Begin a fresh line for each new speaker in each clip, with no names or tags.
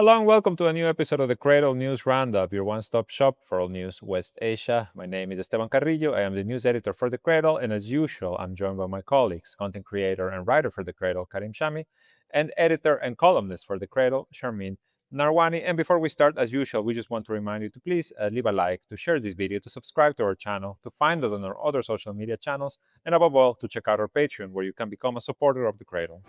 Hello and welcome to a new episode of the Cradle News Roundup, your one-stop shop for all news West Asia. My name is Esteban Carrillo. I am the news editor for the Cradle, and as usual, I'm joined by my colleagues, content creator and writer for the Cradle, Karim Shami, and editor and columnist for the Cradle, Sharmin Narwani. And before we start, as usual, we just want to remind you to please leave a like, to share this video, to subscribe to our channel, to find us on our other social media channels, and above all, to check out our Patreon, where you can become a supporter of the Cradle.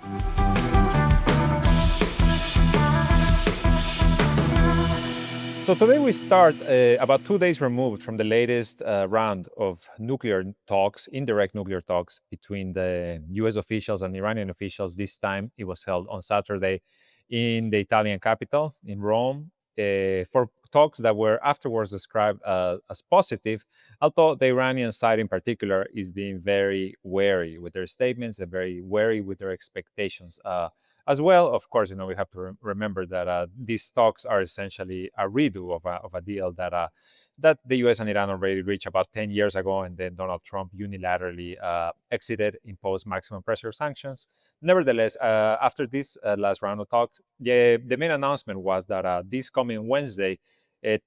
So today we start about 2 days removed from the latest round of nuclear talks, indirect nuclear talks between the US officials and Iranian officials. This time it was held on Saturday in the Italian capital, in Rome, for talks that were afterwards described as positive, although the Iranian side in particular is being very wary with their statements and very wary with their expectations. As well, of course, we have to remember that these talks are essentially a redo of a deal that the U.S. and Iran already reached about 10 years ago, and then Donald Trump unilaterally exited, imposed maximum pressure sanctions. Nevertheless, after this last round of talks, the main announcement was that this coming Wednesday,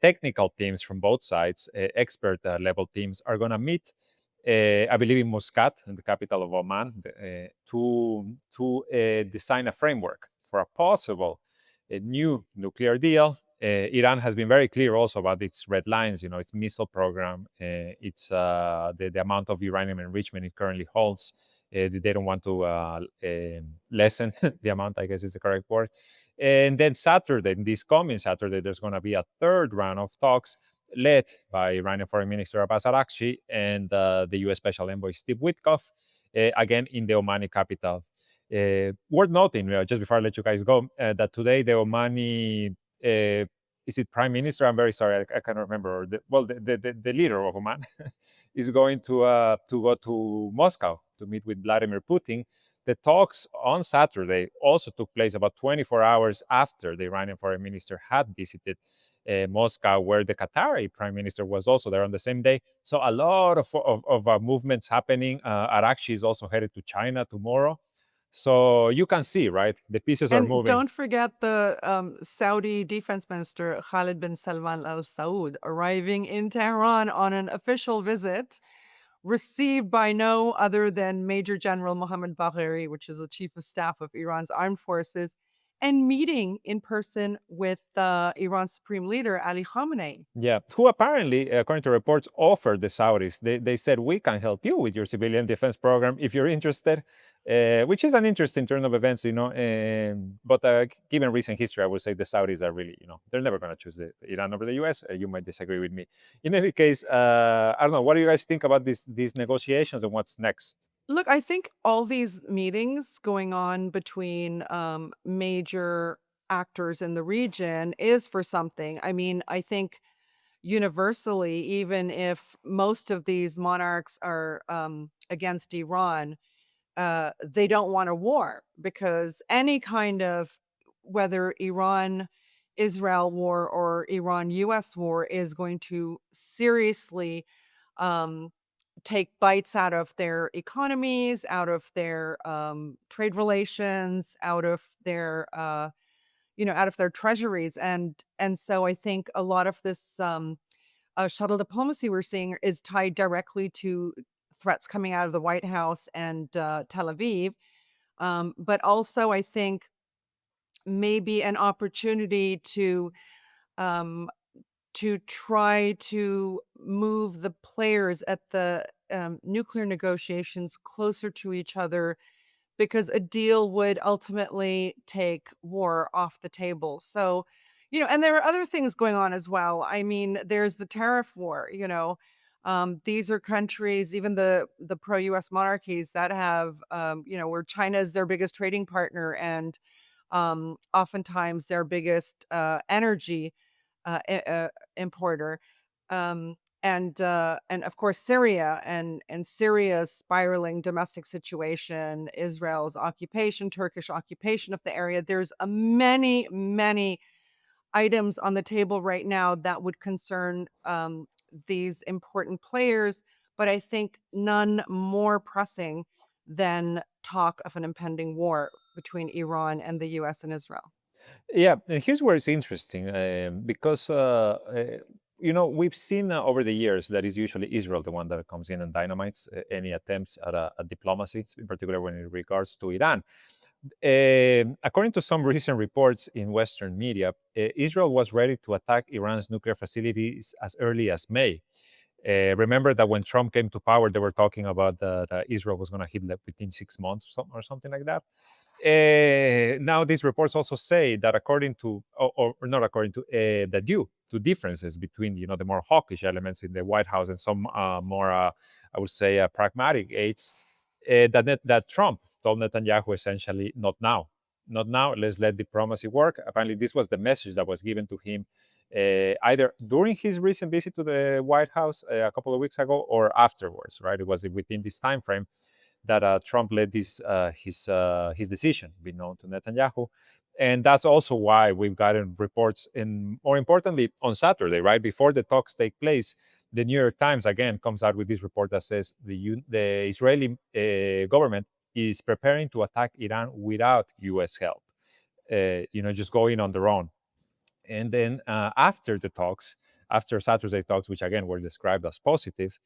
technical teams from both sides, expert level teams, are going to meet I believe in Muscat, in the capital of Oman, to design a framework for a possible new nuclear deal. Iran has been very clear also about its red lines, its missile program, its the amount of uranium enrichment it currently holds. They don't want to lessen the amount, I guess is the correct word. And then Saturday, this coming Saturday, there's going to be a third round of talks led by Iranian Foreign Minister Abbas Araghchi and the U.S. Special Envoy Steve Witkoff, again in the Omani capital. Worth noting, just before I let you guys go, that today the Omani, is it Prime Minister? I'm very sorry, I can't remember. The leader of Oman is going to go to Moscow to meet with Vladimir Putin. The talks on Saturday also took place about 24 hours after the Iranian foreign minister had visited Moscow, where the Qatari prime minister was also there on the same day. So a lot of movements happening. Araghchi is also headed to China tomorrow. So you can see, right? The pieces are
And
moving.
don't forget the Saudi defense minister Khalid bin Salman Al Saud arriving in Tehran on an official visit, received by no other than Major General Mohammad Bagheri, which is the chief of staff of Iran's armed forces, and meeting in person with Iran's supreme leader Ali Khamenei.
Yeah, who apparently, according to reports, offered the Saudis. They said, we can help you with your civilian defense program if you're interested, which is an interesting turn of events, but given recent history, I would say the Saudis are really, they're never going to choose Iran over the US. You might disagree with me. In any case, I don't know. What do you guys think about these negotiations and what's next?
Look, I think all these meetings going on between major actors in the region is for something. I mean, I think universally, even if most of these monarchs are against Iran, they don't want a war, because any kind of, whether Iran Israel war or Iran US war, is going to seriously um, take bites out of their economies, out of their trade relations, out of their out of their treasuries, and so I think a lot of this shuttle diplomacy we're seeing is tied directly to threats coming out of the White House and Tel Aviv, but also I think maybe an opportunity um, to try to move the players at the nuclear negotiations closer to each other, because a deal would ultimately take war off the table. So, and there are other things going on as well. I mean, there's the tariff war. These are countries, even the pro-US monarchies, that have, where China is their biggest trading partner, and oftentimes their biggest energy importer. And of course Syria, and Syria's spiraling domestic situation, Israel's occupation, Turkish occupation of the area. There's many items on the table right now that would concern these important players, but I think none more pressing than talk of an impending war between Iran and the US and Israel.
Yeah, and here's where it's interesting because we've seen over the years that it's usually Israel the one that comes in and dynamites any attempts at diplomacy, in particular when it regards to Iran. According to some recent reports in Western media, Israel was ready to attack Iran's nuclear facilities as early as May. Remember that when Trump came to power, they were talking about that Israel was going to hit within 6 months or something like that. Now, these reports also say that according to, or not according to, that due to differences between, the more hawkish elements in the White House and some more, I would say, pragmatic aides, that Trump told Netanyahu essentially, not now, not now. Let's let diplomacy work. Apparently, this was the message that was given to him either during his recent visit to the White House a couple of weeks ago or afterwards. Right? It was within this time frame that Trump let his decision be known to Netanyahu. And that's also why we've gotten reports, and more importantly, on Saturday, right before the talks take place, the New York Times again comes out with this report that says the Israeli government is preparing to attack Iran without U.S. help. Just going on their own. And then after the talks, after Saturday talks, which again were described as positive,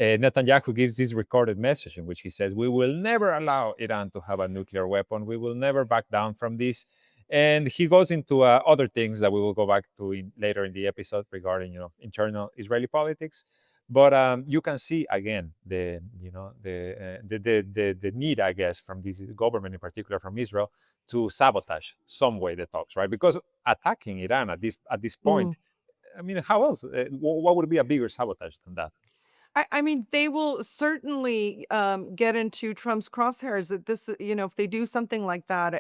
Netanyahu gives this recorded message in which he says, "We will never allow Iran to have a nuclear weapon. We will never back down from this." And he goes into other things that we will go back to later in the episode regarding, internal Israeli politics. But you can see again the need, I guess, from this government, in particular from Israel, to sabotage some way the talks, right? Because attacking Iran at this
Mm.
point, I mean, how else? What would be a bigger sabotage than that?
I mean, they will certainly, get into Trump's crosshairs that this, if they do something like that,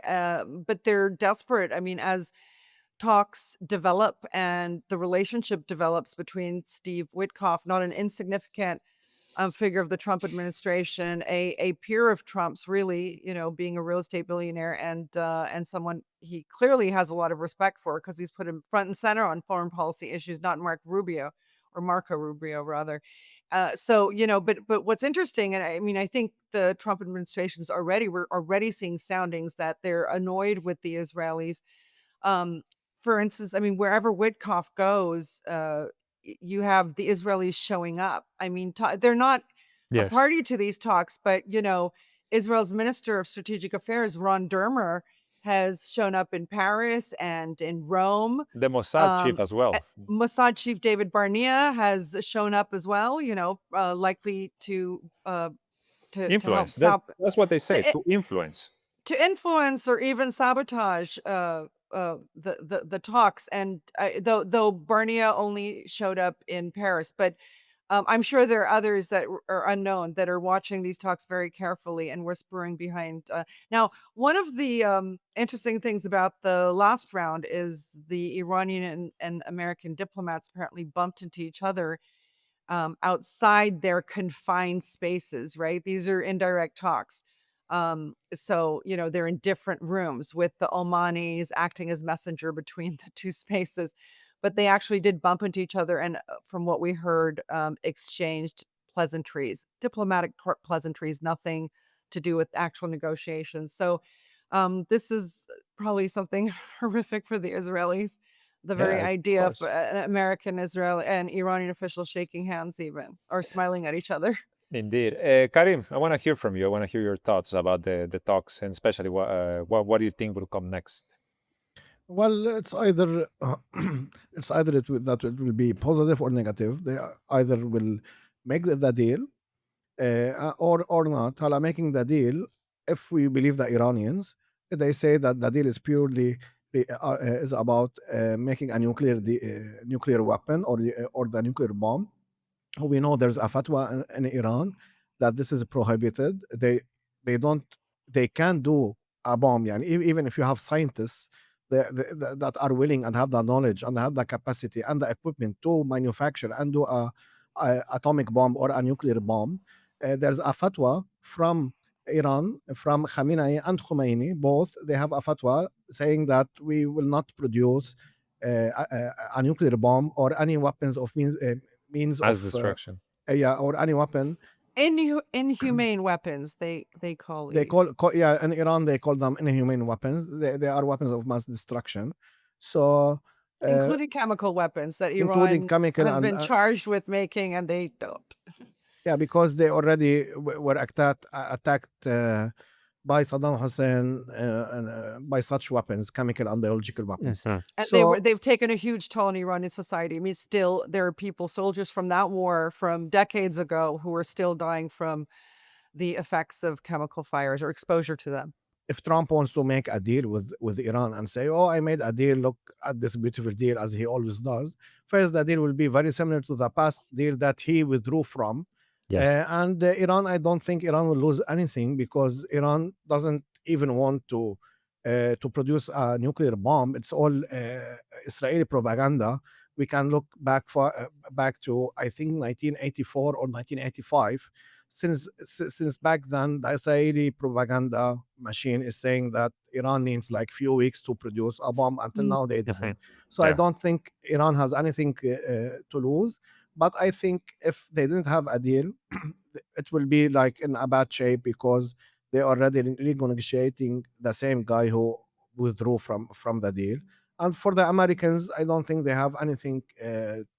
but they're desperate. I mean, as talks develop and the relationship develops between Steve Witkoff, not an insignificant figure of the Trump administration, a peer of Trump's, really, being a real estate billionaire and someone he clearly has a lot of respect for because he's put him front and center on foreign policy issues, not Marco Rubio rather. So but what's interesting, and I mean, I think the Trump administration's we're already seeing soundings that they're annoyed with the Israelis. um, for instance, I mean, wherever Witkoff goes, you have the Israelis showing up. I mean, they're not a
Yes.
party to these talks, but Israel's Minister of Strategic Affairs, Ron Dermer, has shown up in Paris and in Rome.
The Mossad chief
Um,
as
eh,
well.
Mossad chief David Barnea has shown up as well. Likely to help
Influence. That's what they say,
to
to influence.
to influence or even sabotage the talks. And though Barnia only showed up in Paris, but I'm sure there are others that are unknown that are watching these talks very carefully and whispering behind. Now, one of the interesting things about the last round is the Iranian and American diplomats apparently bumped into each other outside their confined spaces, right? These are indirect talks. So, they're in different rooms with the Omanis acting as messenger between the two spaces. But they actually did bump into each other and, from what we heard, exchanged pleasantries, diplomatic pleasantries, nothing to do with actual negotiations. So, this is probably something horrific for the Israelis. The very
Yeah, of
idea of
course.
an American, Israeli, and Iranian officials shaking hands even, or smiling at each other.
Indeed. Karim, I want to hear from you. I want to hear your thoughts about the talks, and especially what do you think will come next?
Well, it's either it's either that it will be positive or negative. They either will make the deal or not. Hala, making the deal, if we believe the Iranians, they say that the deal is purely is about making a nuclear weapon or the nuclear bomb. We know there's a fatwa in Iran that this is prohibited. They don't they can't do a bomb. Yani, even if you have scientists that are willing and have the knowledge and have the capacity and the equipment to manufacture and do a atomic bomb or a nuclear bomb, there's a fatwa from Iran, from Khamenei and Khomeini. Both they have a fatwa saying that we will not produce a nuclear bomb or any weapons of means
As
of
destruction.
yeah, or any weapon
Inhumane weapons, they call
They
these.
yeah, in Iran they call them inhumane weapons. They are weapons of mass destruction. So, uh,
Including chemical weapons that
including
Iran
chemical
has
and
been charged with making, and they don't.
yeah, because they already were attacked by Saddam Hussein and, by such weapons, chemical and biological weapons.
Mhm.
And
So
they've taken a huge toll on Iranian society. I mean, still there are people, soldiers from that war from decades ago, who are still dying from the effects of chemical fires or exposure to them.
if Trump wants to make a deal with Iran and say, "Oh, I made a deal. Look at this beautiful deal," as he always does, first the deal will be very similar to the past deal that he withdrew from,
Yes.
and Iran. I don't think Iran will lose anything because Iran doesn't even want to produce a nuclear bomb. It's all Israeli propaganda. We can look back to I think 1984 or 1985 since back then the Israeli propaganda machine is saying that Iran needs like few weeks to produce a bomb. Until
Mm.
now they
Mhm.
didn't. So I
Yeah.
don't think Iran has anything to lose. But I think if they didn't have a deal, it will be like in a bad shape because they already renegotiating the same guy who withdrew from the deal. And for the Americans, I don't think they have anything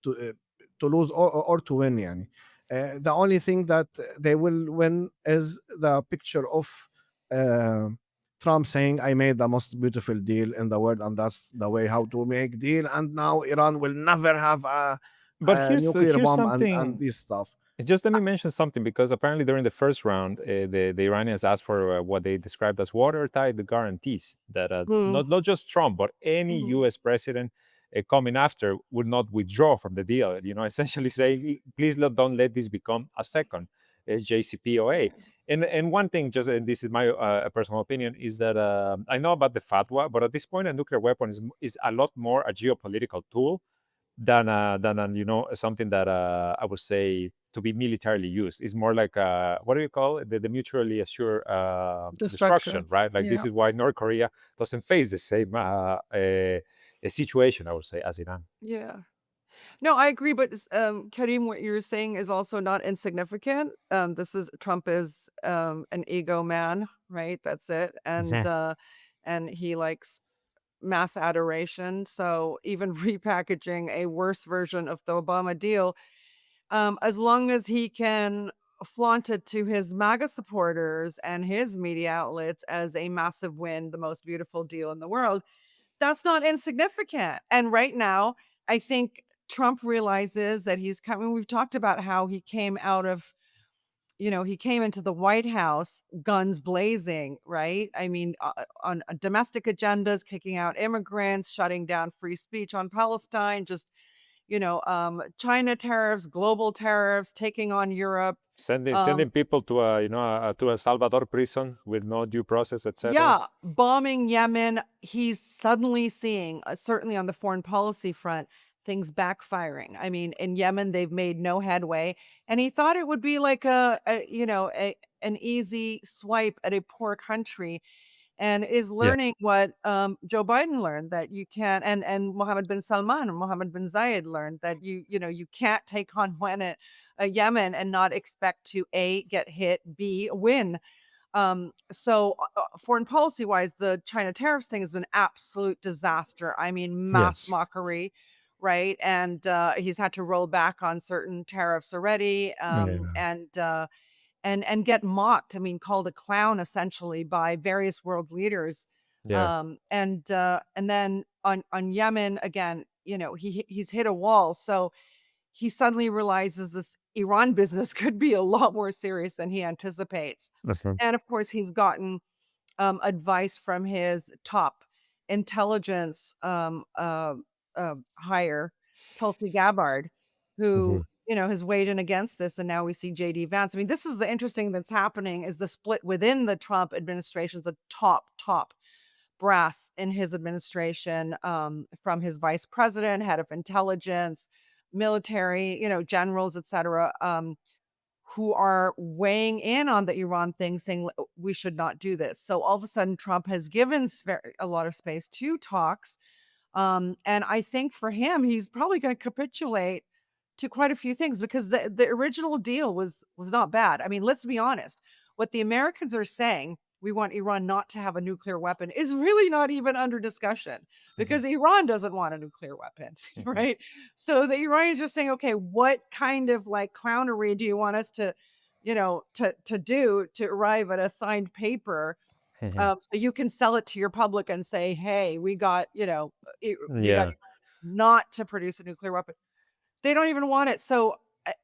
to lose or to win. Yani. The only thing that they will win is the picture of uh, Trump saying, "I made the most beautiful deal in the world, and that's the way how to make deal." And now Iran will never have
But
a nuclear
here's
bomb and
something.
this stuff.
Just let me mention something because apparently during the first round, the Iranians asked for what they described as watertight guarantees that
Mm.
not just Trump but any
Mhm.
U.S. president coming after would not withdraw from the deal. You know, essentially saying, please don't let this become a second JCPOA. And one thing, just and this is my personal opinion, is that I know about the fatwa, but at this point, a nuclear weapon is a lot more a geopolitical tool than something that I would say to be militarily used. It's more like what do you call it? The mutually assured destruction,
Destruction.
right? Like this
Yeah.
is why North Korea doesn't face the same situation, I would say, as Iran.
Yeah. No, I agree, but Karim, what you're saying is also not insignificant. This is Trump is an ego man, right? That's it,
Mhm.
and he likes mass adoration. So even repackaging a worse version of the Obama deal, as long as he can flaunt it to his MAGA supporters and his media outlets as a massive win, the most beautiful deal in the world, that's not insignificant. And right now, I think Trump realizes that he's coming. We've talked about how he came out of, he came into the White House guns blazing, right? I mean, on domestic agendas, kicking out immigrants, shutting down free speech on Palestine, just, China tariffs, global tariffs, taking on Europe. Um,
Sending people to to a Salvador prison with no due process, etc.
Yeah, bombing Yemen, he's suddenly seeing, certainly on the foreign policy front, things backfiring. I mean, in Yemen, they've made no headway, and he thought it would be like an easy swipe at a poor country, and is
Yeah.
learning what Joe Biden learned, that you can't, and Mohammed bin Salman or Mohammed bin Zayed learned, that you can't take on a Yemen and not expect to A, get hit, B, win. So foreign policy wise, the China tariffs thing has been absolute disaster. I mean, mass
Yes.
mockery, right? And he's had to roll back on certain tariffs already,
Yeah.
and get mocked. I mean, called a clown essentially by various world leaders.
Yeah.
And then on Yemen again, he's hit a wall. So he suddenly realizes this Iran business could be a lot more serious than he anticipates.
Mhm.
And of course, he's gotten advice from his top intelligence hire, Tulsi Gabbard, who
Mhm.
has weighed in against this, and now we see JD Vance. I mean, this is the interesting that's happening, is the split within the Trump administration, the top brass in his administration, from his vice president, head of intelligence, military, generals, etc., who are weighing in on the Iran thing, saying we should not do this. So all of a sudden, Trump has given a lot of space to talks, and I think for him, he's probably going to capitulate to quite a few things because the original deal was not bad. I mean, let's be honest. What the Americans are saying, we want Iran not to have a nuclear weapon, is really not even under discussion
Mhm.
because Iran doesn't want a nuclear weapon, right? So the Iranians are saying, okay, what kind of like clownery do you want us to, to do to arrive at a signed paper, so you can sell it to your public and say, hey, we got, we got
Yeah.
not to produce a nuclear weapon. They don't even want it. So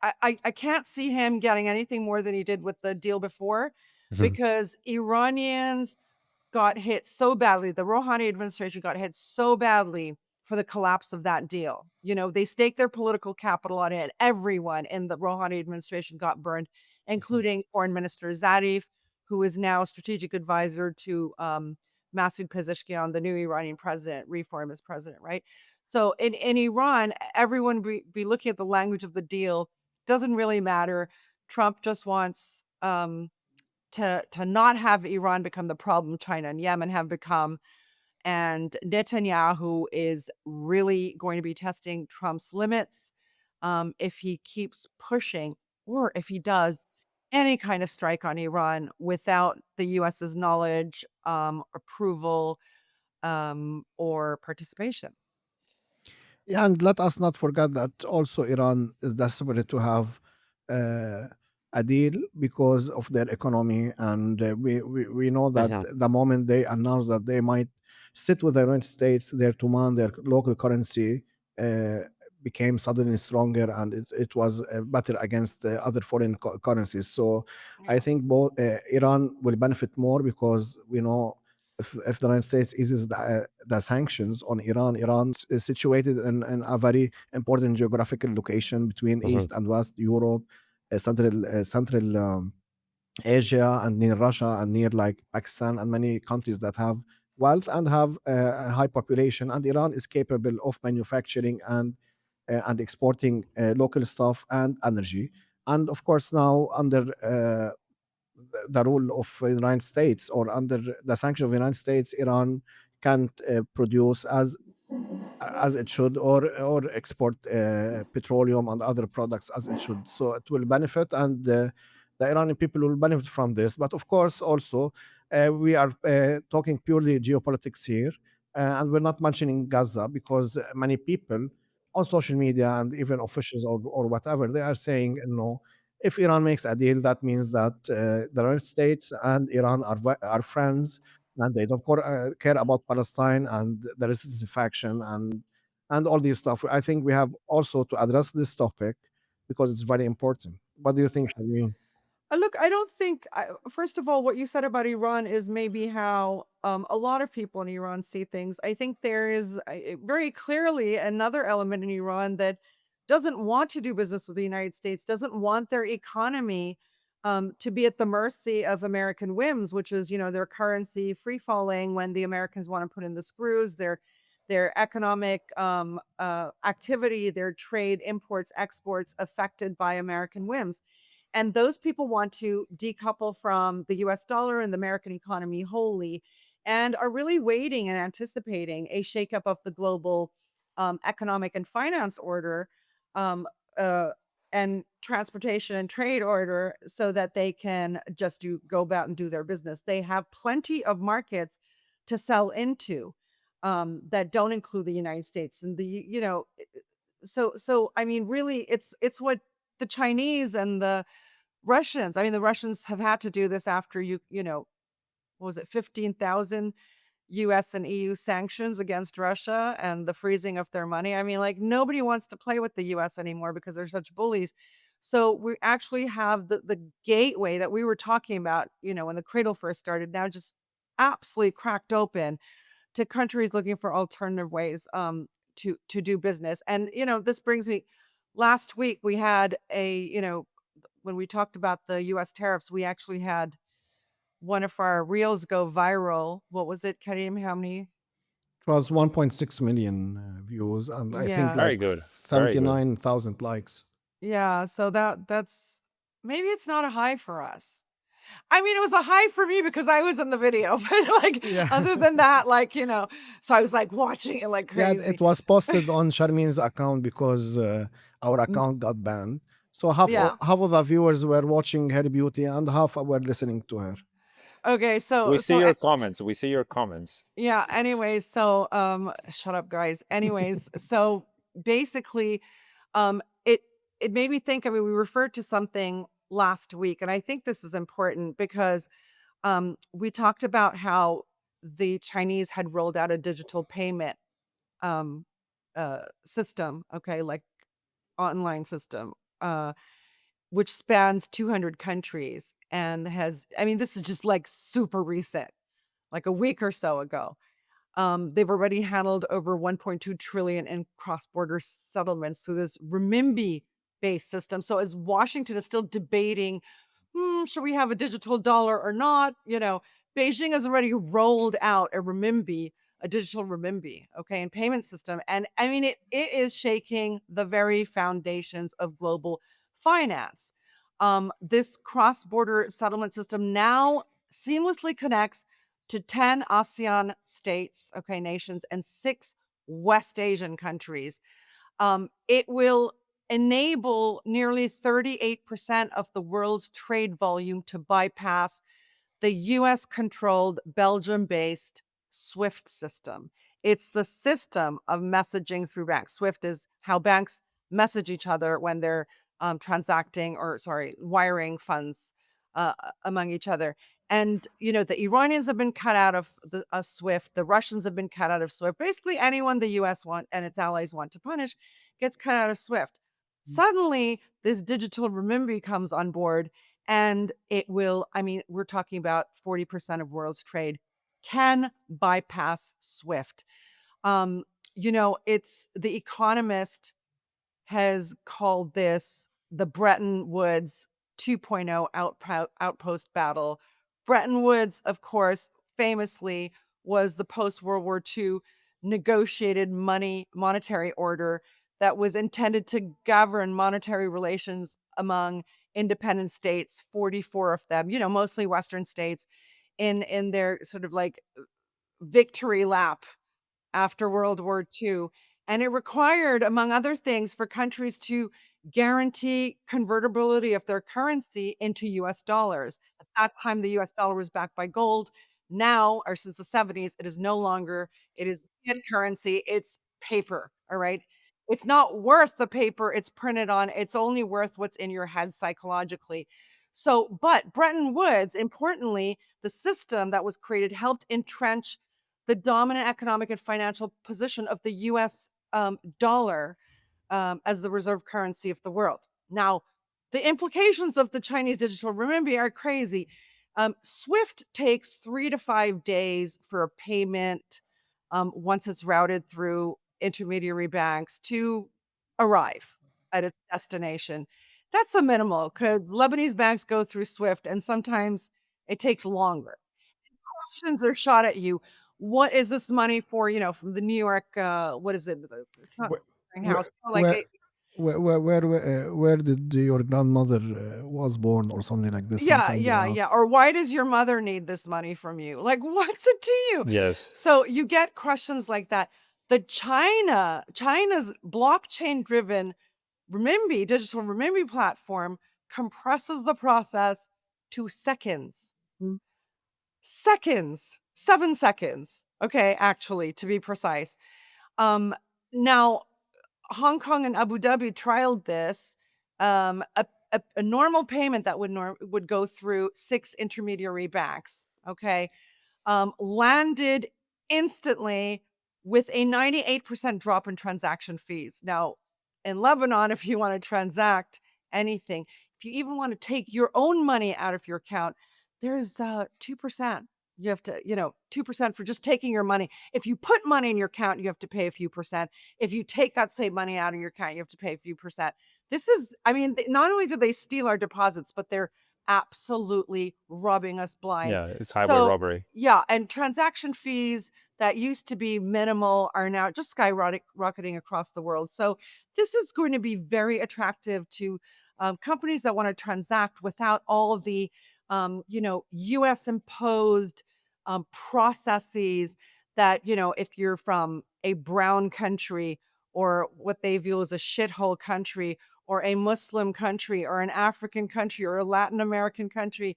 I can't see him getting anything more than he did with the deal before
Mhm.
because Iranians got hit so badly. The Rouhani administration got hit so badly for the collapse of that deal. They staked their political capital on it. Everyone in the Rouhani administration got burned,
Mhm.
including Foreign Minister Zarif, who is now strategic advisor to Masoud Pezeshkian, the new Iranian president, reform as president, right? So in Iran, everyone be looking at the language of the deal. Doesn't really matter. Trump just wants to not have Iran become the problem China and Yemen have become. And Netanyahu is really going to be testing Trump's limits if he keeps pushing or if he does any kind of strike on Iran without the US's knowledge, approval, or participation.
Yeah, and let us not forget that also Iran is desperate to have uh, a deal because of their economy, and we know that
Mhm.
the moment they announce that they might sit with the United States, their tuman, their local currency, uh, became suddenly stronger, and it was better against other foreign currencies. So I
Yeah.
think both Iran will benefit more because we know if the United States eases the sanctions on Iran, Iran is situated in a very important geographical location between
Mhm.
East and West Europe, Central Asia, and near Russia and near like Pakistan and many countries that have wealth and have a high population. And Iran is capable of manufacturing and exporting local stuff and energy. And of course, now under the rule of the United States or under the sanction of the United States, Iran can't produce as it should or export petroleum and other products as it should. So it will benefit, and the Iranian people will benefit from this. But of course, also we are talking purely geopolitics here, and we're not mentioning Gaza because many people on social media and even officials or whatever they are saying, if Iran makes a deal, that means that the United States and Iran are friends, and they don't care about Palestine and the resistance faction and all these stuff. I think we have also to address this topic because it's very important. What do you think, Shameen?
Look, I don't think, first of all, what you said about Iran is maybe how a lot of people in Iran see things. I think there is very clearly another element in Iran that doesn't want to do business with the United States, doesn't want their economy to be at the mercy of American whims, which is, their currency free falling when the Americans want to put in the screws, their economic activity, their trade, imports, exports affected by American whims. And those people want to decouple from the US dollar and the American economy wholly and are really waiting and anticipating a shakeup of the global economic and finance order um, uh, and transportation and trade order so that they can just go about and do their business. They have plenty of markets to sell into that don't include the United States. And so I mean, really, it's what the Chinese and the Russians, I mean, the Russians have had to do this after what was it, 15,000 US and EU sanctions against Russia and the freezing of their money. I mean, like nobody wants to play with the US anymore because they're such bullies. So we actually have the gateway that we were talking about, when the Cradle first started, now just absolutely cracked open to countries looking for alternative ways to do business. And this brings me, last week we had when we talked about the US tariffs, we actually had one of our reels go viral. What was it, Karim? How many?
It was 1.6 million views, and I think
Yeah.
Very
like
good. Very good.
79,000 likes.
Yeah. So that's maybe it's not a high for us. I mean, it was a high for me because I was in the video, but like
Yeah.
other than that, like, so I was like watching it like
Yeah,
crazy.
it was posted on Charmin's account because our
Mm,
account got banned. So half
Yeah.
half of the viewers were watching her beauty and half were listening to her.
Okay.
We
So
see your comments. We see your comments.
yeah, anyways, so shut up guys. Anyways, so basically it made me think, I mean, we referred to something last week, and I think this is important because we talked about how the Chinese had rolled out a digital payment um system, okay, like online system, which spans 200 countries and has, I mean, this is just like super recent, like a week or so ago. They've already handled over 1.2 trillion in cross-border settlements through this renminbi-based system. So as Washington is still debating, should we have a digital dollar or not? Beijing has already rolled out a digital renminbi, okay, and payment system. And I mean, it is shaking the very foundations of global finance. This cross-border settlement system now seamlessly connects to 10 ASEAN states, okay, nations, and 6 West Asian countries. It will enable nearly 38% of the world's trade volume to bypass the US controlled Belgium based SWIFT system. It's the system of messaging through banks. SWIFT is how banks message each other when they're transacting or, sorry, wiring funds among each other. And, the Iranians have been cut out of the SWIFT. The Russians have been cut out of SWIFT. Basically, anyone the US want and its allies want to punish gets cut out of SWIFT. Suddenly, this digital renminbi comes on board and it will, I mean, we're talking about 40% of world's trade can bypass SWIFT. Um, it's The Economist has called this the Bretton Woods 2.0 outpost battle. Bretton Woods, of course, famously was the post-World War II negotiated monetary order that was intended to govern monetary relations among independent states, 44 of them, mostly Western states, in their sort of like victory lap after World War II. And it required, among other things, for countries to guarantee convertibility of their currency into US dollars. At that time, the US dollar was backed by gold. Now, or since the 70s, it is no longer, it is fiat currency, it's paper. All right. It's not worth the paper it's printed on. It's only worth what's in your head psychologically. So, but Bretton Woods, importantly, the system that was created helped entrench the dominant economic and financial position of the US dollar as the reserve currency of the world. Now, the implications of the Chinese digital renminbi are crazy. SWIFT takes 3 to 5 days for a payment once it's routed through intermediary banks to arrive at its destination. That's the minimal because Lebanese banks go through SWIFT and sometimes it takes longer. Questions are shot at you. What is this money for? From the New York, what is it? It's not
Where
house.
where
Like
where where did your grandmother was born or something like this?
yeah,
Sometimes they
yeah,
ask.
yeah. Or why does your mother need this money from you? Like, what's it to you?
Yes.
So you get questions like that. China's blockchain driven digital renminbi platform compresses the process to seconds. Seconds, 7 seconds. Okay, actually, to be precise. Now Hong Kong and Abu Dhabi trialed this. A normal payment that would go through 6 intermediary banks, okay, landed instantly with a 98% drop in transaction fees. Now, in Lebanon, if you want to transact anything, if you even want to take your own money out of your account, there's 2%. You have to, 2% for just taking your money. If you put money in your account, you have to pay a few percent. If you take that same money out of your account, you have to pay a few percent. This is, I mean, not only did they steal our deposits, but they're absolutely rubbing us blind.
Yeah, it's highway
So,
robbery.
yeah, and transaction fees that used to be minimal are now just rocketing across the world. So, this is going to be very attractive to companies that want to transact without all of the U.S. imposed processes that, if you're from a brown country or what they view as a shithole country or a Muslim country or an African country or a Latin American country,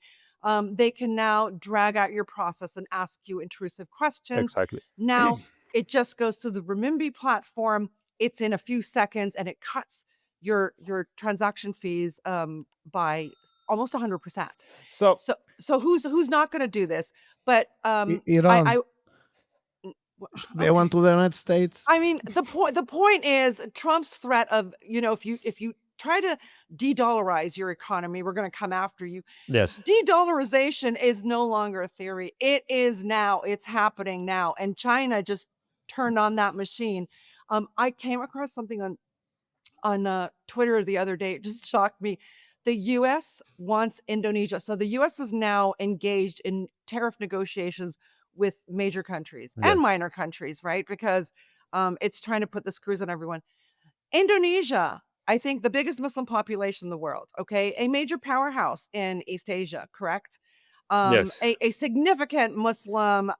they can now drag out your process and ask you intrusive questions.
Exactly.
Now it just goes through the renminbi platform. It's in a few seconds and it cuts your transaction fees by almost 100%.
So
So who's not going to do this? But
Iran, they
okay.
went to the United States.
I mean, the point is Trump's threat of, if you try to de-dollarize your economy, we're going to come after you.
yes,
De-dollarization is no longer a theory. It is now. It's happening now. And China just turned on that machine. I came across something on Twitter the other day. It just shocked me. The U.S. wants Indonesia. So the U.S. is now engaged in tariff negotiations with major countries and
yes,
minor countries, right? Because it's trying to put the screws on everyone. Indonesia, I think the biggest Muslim population in the world, okay? A major powerhouse in East Asia, correct?
yes,
A significant Muslim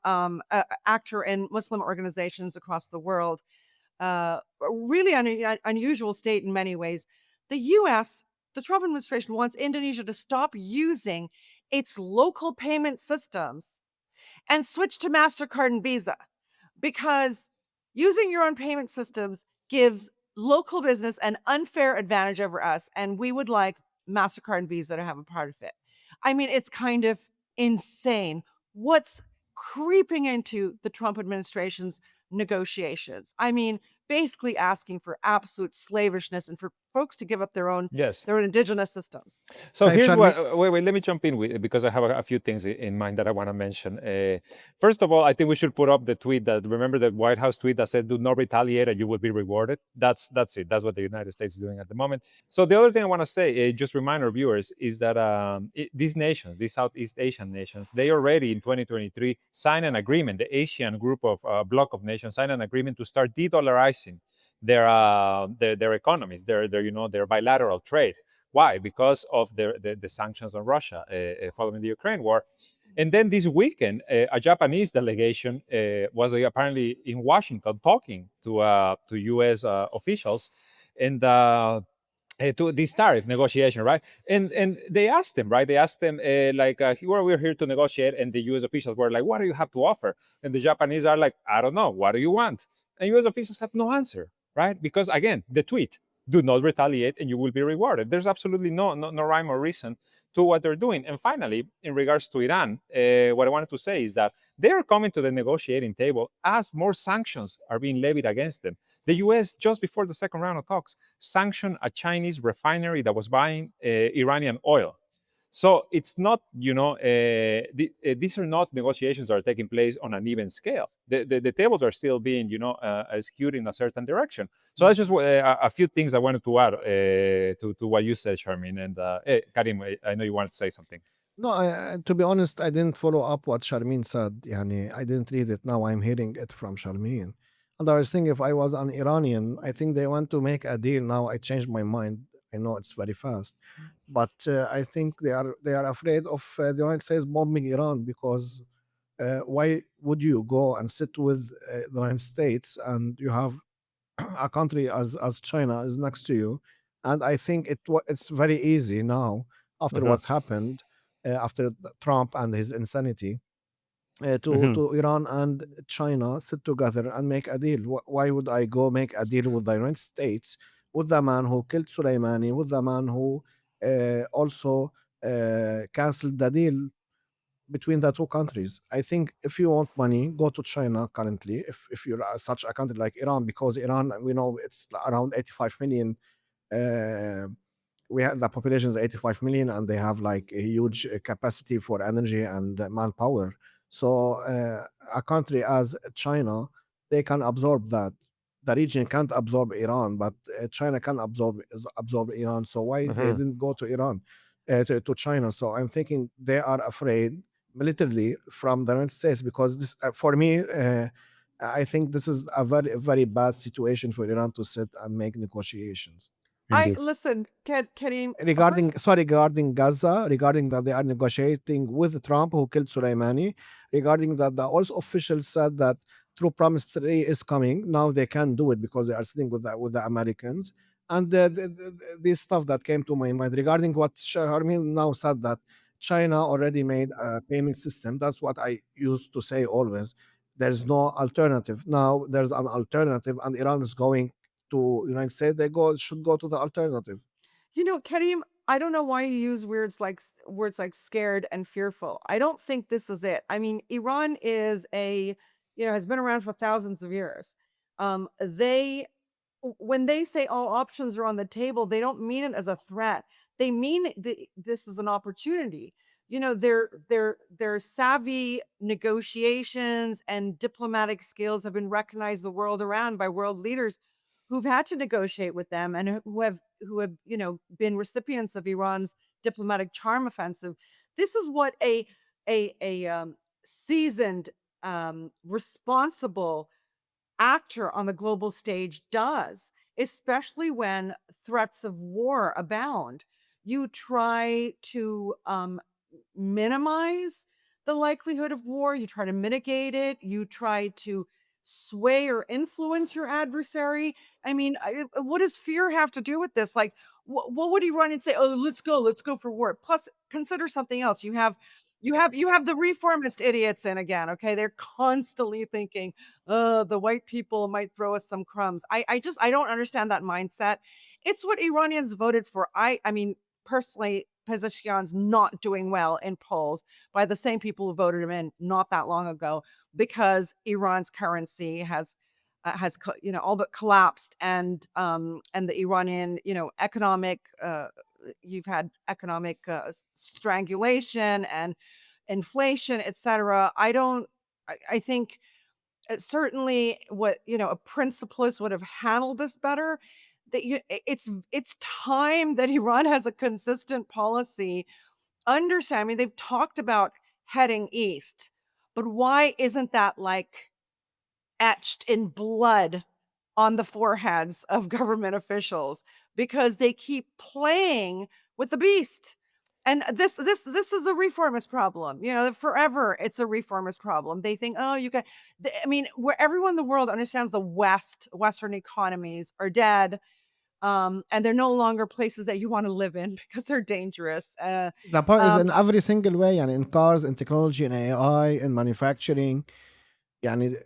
actor in Muslim organizations across the world. Really unusual state in many ways. The U.S., the Trump administration wants Indonesia to stop using its local payment systems and switch to MasterCard and Visa because using your own payment systems gives local business an unfair advantage over us. And we would like MasterCard and Visa to have a part of it. I mean, it's kind of insane what's creeping into the Trump administration's negotiations. I mean, basically asking for absolute slavishness and for folks to give up
yes.
their own indigenous systems.
So
Type
here's what.
Charmi.
Wait. Let me jump in with because I have a few things in mind that I want to mention. First of all, I think we should put up the tweet that remember the White House tweet that said, "Do not retaliate, and you will be rewarded." That's it. That's what the United States is doing at the moment. So the other thing I want to say, just remind our viewers, is that these nations, these Southeast Asian nations, they already in 2023 signed an agreement. The Asian group of bloc of nations signed an agreement to start de-dollarizing their economies, their bilateral trade. Why? Because of the sanctions on Russia following the Ukraine war. And then this weekend, a Japanese delegation was apparently in Washington talking to U.S. Officials and to this tariff negotiation, right? And they asked them, right? They asked them well, we're here to negotiate, and the U.S. officials were like, "What do you have to offer?" And the Japanese are like, "I don't know. What do you want?" And U.S. officials had no answer, right? Because again, the tweet: "Do not retaliate, and you will be rewarded." There's absolutely no rhyme or reason to what they're doing. And finally, in regards to Iran, what I wanted to say is that they are coming to the negotiating table as more sanctions are being levied against them. The U.S. just before the second round of talks sanctioned a Chinese refinery that was buying Iranian oil. So it's not, these are not negotiations that are taking place on an even scale. The tables are still being, skewed in a certain direction. So that's just a few things I wanted to add to what you said, Charmin. And Karim, I know you wanted to say something.
No, to be honest, I didn't follow up what Sharmin said. Yani, I didn't read it. Now I'm hearing it from Sharmin. And I was thinking if I was an Iranian, I think they want to make a deal. Now I changed my mind. I know it's very fast, but I think they are afraid of the United States bombing Iran because why would you go and sit with the United States and you have a country as China is next to you, and I think it's very easy now after
Uh-huh.
what happened after Trump and his insanity
Mhm.
to Iran and China sit together and make a deal. Why would I go make a deal with the United States with the man who killed Soleimani, with the man who also canceled the deal between the two countries? I think if you want money, go to China currently. If you're such a country like Iran, because Iran, we know it's around 85 million. Uh, we have the population is 85 million, and they have like a huge capacity for energy and manpower. So a country as China, they can absorb that. The region can't absorb Iran, but China can absorb Iran. So why they
Mhm.
didn't go to Iran, to China? So I'm thinking they are afraid militarily from the United States because this, for me, I think this is a very very bad situation for Iran to sit and make negotiations.
I
Indeed.
listen, Karim,
regarding
first,
sorry regarding Gaza, regarding that they are negotiating with Trump who killed Soleimani, regarding that the also officials said that True Promise 3 is coming. Now they can do it because they are sitting with the Americans. And this stuff that came to my mind regarding what Harmin now said, that China already made a payment system. That's what I used to say always. There's no alternative. Now there's an alternative, and Iran is going to United States. They should go to the alternative.
Karim, I don't know why you use words like scared and fearful. I don't think this is it. I mean, Iran is has been around for thousands of years. They when they say all options are on the table, they don't mean it as a threat. They mean this is an opportunity. Their savvy negotiations and diplomatic skills have been recognized the world around by world leaders who've had to negotiate with them and who have been recipients of Iran's diplomatic charm offensive. This is what a seasoned, responsible actor on the global stage does, especially when threats of war abound. You try to minimize the likelihood of war, you try to mitigate it, you try to sway or influence your adversary. I mean, what does fear have to do with this? Like, what would he run and say? Oh, let's go for war. Plus, consider something else. You have the reformist idiots in again. Okay, they're constantly thinking, the white people might throw us some crumbs. I don't understand that mindset. It's what Iranians voted for. I mean, personally, Pezeshkian's not doing well in polls by the same people who voted him in not that long ago, because Iran's currency has all but collapsed, and the Iranian economic you've had economic strangulation and inflation, etc. I think certainly what a principalist would have handled this better. It's time that Iran has a consistent policy. Understand? I mean, they've talked about heading east, but why isn't that like etched in blood on the foreheads of government officials? Because they keep playing with the beast. And this is a reformist problem. Forever it's a reformist problem. They think, oh, you can. I mean, where everyone in the world understands Western economies are dead, and they're no longer places that you want to live in because they're dangerous.
The point is
Um,
in every single way, and in cars, in technology, in AI, in manufacturing. يعني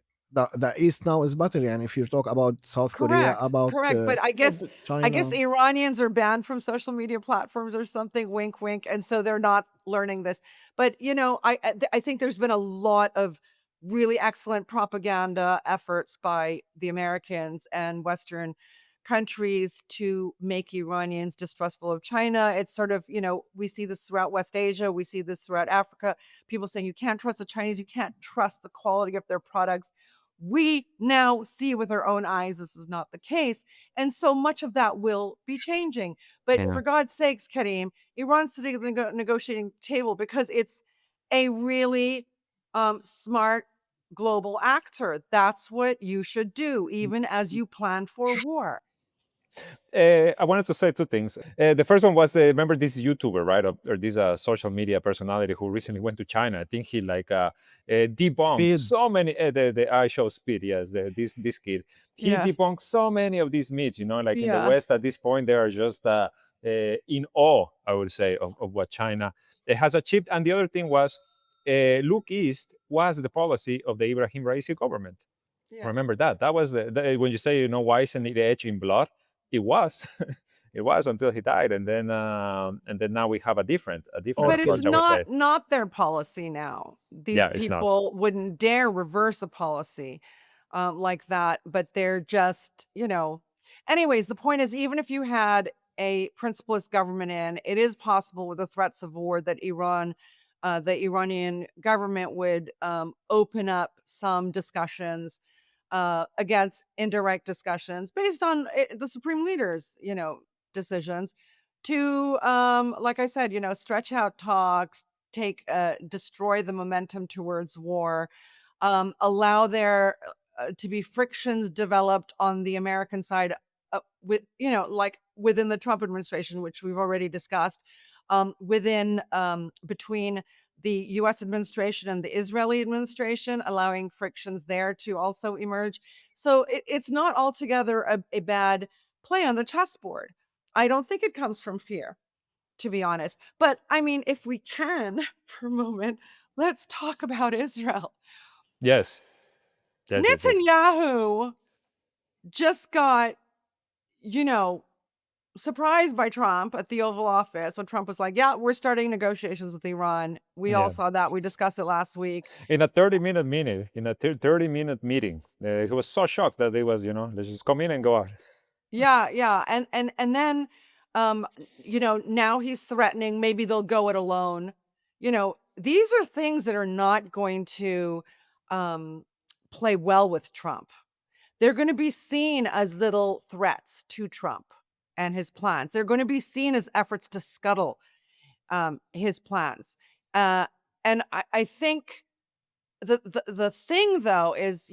the East now is better. And if you talk about South Korea,
Correct,
about
correct, but I guess
China.
Iranians are banned from social media platforms or something, wink, wink, and so they're not learning this. But, I think there's been a lot of really excellent propaganda efforts by the Americans and Western countries to make Iranians distrustful of China. It's sort of, we see this throughout West Asia, we see this throughout Africa. People saying you can't trust the Chinese, you can't trust the quality of their products. We now see with our own eyes this is not the case. And so much of that will be changing. But
Yeah.
for God's sakes, Karim, Iran's sitting at the negotiating table because it's a really smart global actor. That's what you should do, even as you plan for war.
I wanted to say two things. The first one was, remember this YouTuber, right, or this social media personality who recently went to China. I think he debunked
Speed.
so many. The I show speed, yes, this kid. He
Yeah.
debunked so many of these myths. Like in the
Yeah.
West at this point, they are just in awe, I would say, of what China has achieved. And the other thing was, look east was the policy of the Ibrahim Raisi government.
Yeah.
Remember that. That was when you say, why isn't it etched in blood? It was. It was until he died, and then now we have a different
But it's
approach, I would say.
not their policy now. These
Yeah, it's not.
people wouldn't dare reverse a policy like that, but they're just, Anyways, the point is, even if you had a principlist government in, it is possible with the threats of war that the Iranian government would open up some discussions against indirect discussions based on the supreme leaders, decisions to, like I said, stretch out talks, destroy the momentum towards war, allow there to be frictions developed on the American side with, like within the Trump administration, which we've already discussed, within between the U.S. administration and the Israeli administration, allowing frictions there to also emerge. So it's not altogether a bad play on the chessboard. I don't think it comes from fear, to be honest. But I mean, if we can, for a moment, let's talk about Israel.
Yes. Yes, yes, yes.
Netanyahu just got, you know, surprised by Trump at the Oval Office when Trump was like, yeah, we're starting negotiations with Iran. We all
Yeah.
saw that. We discussed it last week.
In a 30-minute meeting, in a 30-minute meeting, he was so shocked that they was, let's just come in and go out.
Yeah, yeah. And then now he's threatening maybe they'll go it alone. These are things that are not going to play well with Trump. They're going to be seen as little threats to Trump and his plans. They're going to be seen as efforts to scuttle his plans. And I think the thing, though, is,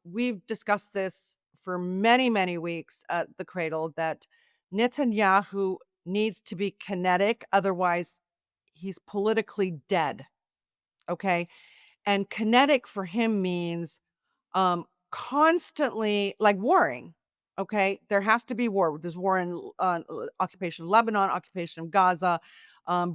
we've discussed this for many, many weeks at the Cradle, that Netanyahu needs to be kinetic. Otherwise, he's politically dead. Okay. And kinetic for him means constantly, like, warring. Okay, there has to be war. There's war in occupation of Lebanon, occupation of Gaza,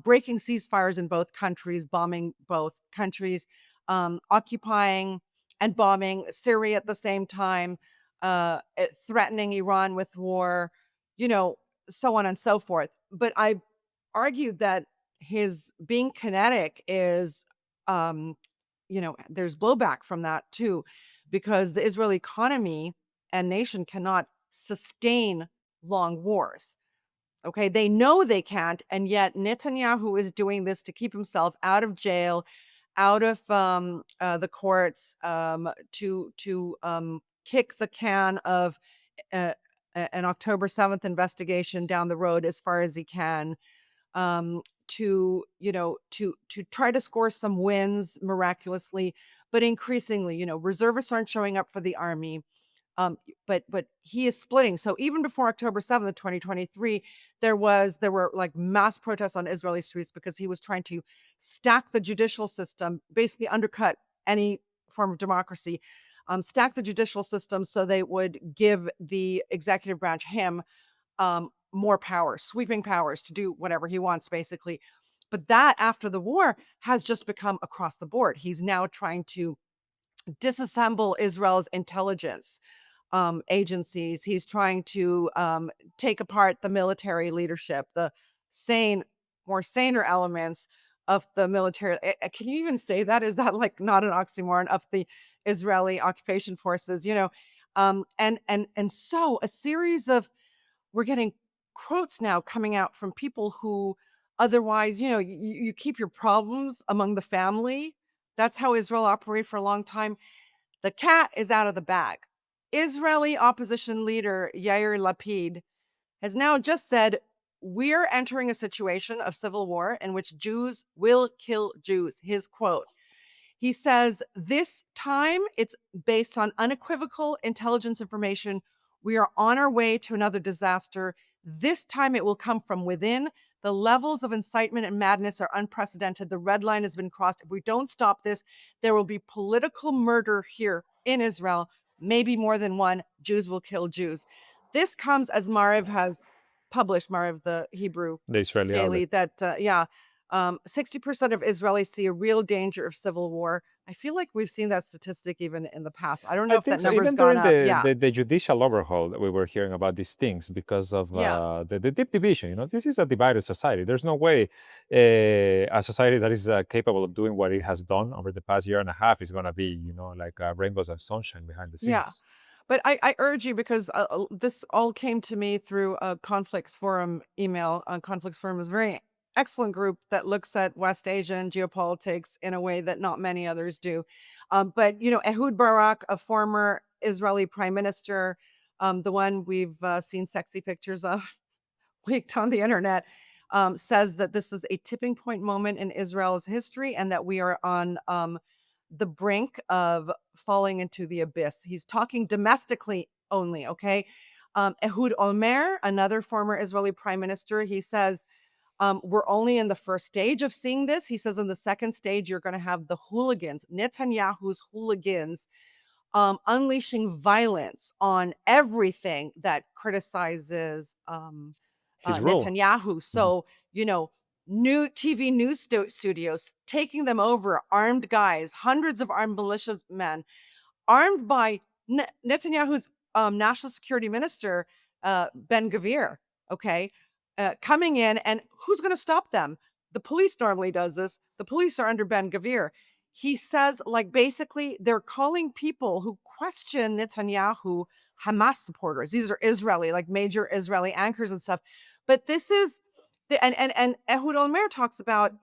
breaking ceasefires in both countries, bombing both countries, occupying and bombing Syria at the same time, threatening Iran with war, so on and so forth. But I've argued that his being kinetic is, there's blowback from that too, because the Israeli economy and nation cannot sustain long wars. Okay, they know they can't, and yet Netanyahu is doing this to keep himself out of jail, out of the courts, to kick the can of uh, an October 7th investigation down the road as far as he can, to try to score some wins miraculously, but increasingly, reservists aren't showing up for the army. But he is splitting. So even before October 7th, 2023, there were like mass protests on Israeli streets because he was trying to stack the judicial system, basically undercut any form of democracy, stack the judicial system so they would give the executive branch more power, sweeping powers to do whatever he wants, basically. But that, after the war, has just become across the board. He's now trying to disassemble Israel's intelligence agencies. He's trying to take apart the military leadership, the more saner elements of the military. Can you even say that? Is that like not an oxymoron, of the Israeli occupation forces? And so a series of, we're getting quotes now coming out from people who otherwise, you keep your problems among the family. That's how Israel operated for a long time. The cat is out of the bag. Israeli opposition leader Yair Lapid has now just said, we're entering a situation of civil war in which Jews will kill Jews. His quote. He says, this time it's based on unequivocal intelligence information. We are on our way to another disaster. This time it will come from within. The levels of incitement and madness are unprecedented. The red line has been crossed. If we don't stop this, there will be political murder here in Israel, maybe more than one. Jews will kill Jews. This comes as Maariv has published, Maariv, the Hebrew
The Israeli
daily,
outlet.
that 60% of Israelis see a real danger of civil war. I feel like we've seen that statistic even in the past. I don't know
I
if that
think so.
number's
Even
gone
during
up.
the,
Yeah.
the judicial overhaul, we were hearing about these things because of
Yeah.
the deep division. This is a divided society. There's no way a society that is capable of doing what it has done over the past year and a half is going to be, like rainbows and sunshine behind the
Yeah.
scenes.
But I urge you, because this all came to me through a Conflicts Forum email. Conflicts Forum is a very excellent group that looks at West Asian geopolitics in a way that not many others do. But, Ehud Barak, a former Israeli prime minister, the one we've seen sexy pictures of leaked on the internet, says that this is a tipping point moment in Israel's history and that we are on the brink of falling into the abyss. He's talking domestically only, okay? Ehud Olmert, another former Israeli prime minister, he says, we're only in the first stage of seeing this. He says in the second stage, you're going to have the hooligans, Netanyahu's hooligans, unleashing violence on everything that criticizes
His rule.
Netanyahu. So, new TV news studios taking them over, armed guys, hundreds of armed militiamen, armed by Netanyahu's national security minister, Ben Gvir, okay, coming in, and who's going to stop them? The police normally does this. The police are under Ben Gvir. He says, like, basically, they're calling people who question Netanyahu Hamas supporters. These are Israeli, like major Israeli anchors and stuff. But this is and Ehud Olmert talks about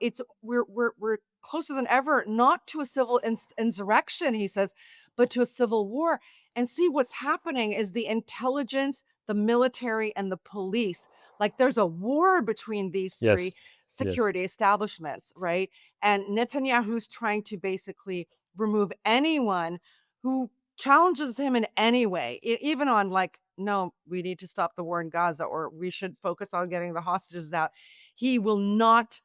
we're closer than ever, not to a civil insurrection, he says, but to a civil war. And see, what's happening is the intelligence, the military, and the police. Like, there's a war between these three
Yes. Yes.
security establishments, right? And Netanyahu's trying to basically remove anyone who challenges him in any way, even on like, no, we need to stop the war in Gaza, or we should focus on getting the hostages out. He will not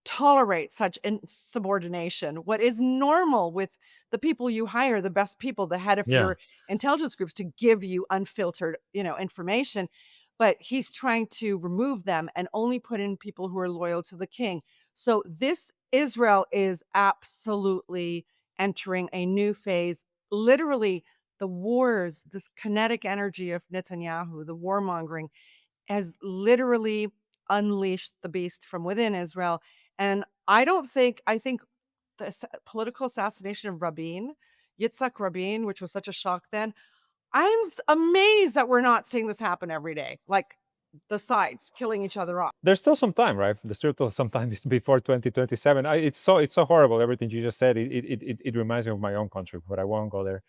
tolerate such insubordination. What is normal with the people you hire, the best people, the head of
Yeah.
your intelligence groups, to give you unfiltered, information. But he's trying to remove them and only put in people who are loyal to the king. So this Israel is absolutely entering a new phase. Literally, the wars, this kinetic energy of Netanyahu, the warmongering, has literally unleashed the beast from within Israel. And I think the political assassination of Yitzhak Rabin, which was such a shock then, I'm amazed that we're not seeing this happen every day. Like, the sides killing each other off.
There's still some time, right? There's still some time before 2027. It's so horrible, everything you just said. It reminds me of my own country, but I won't go there.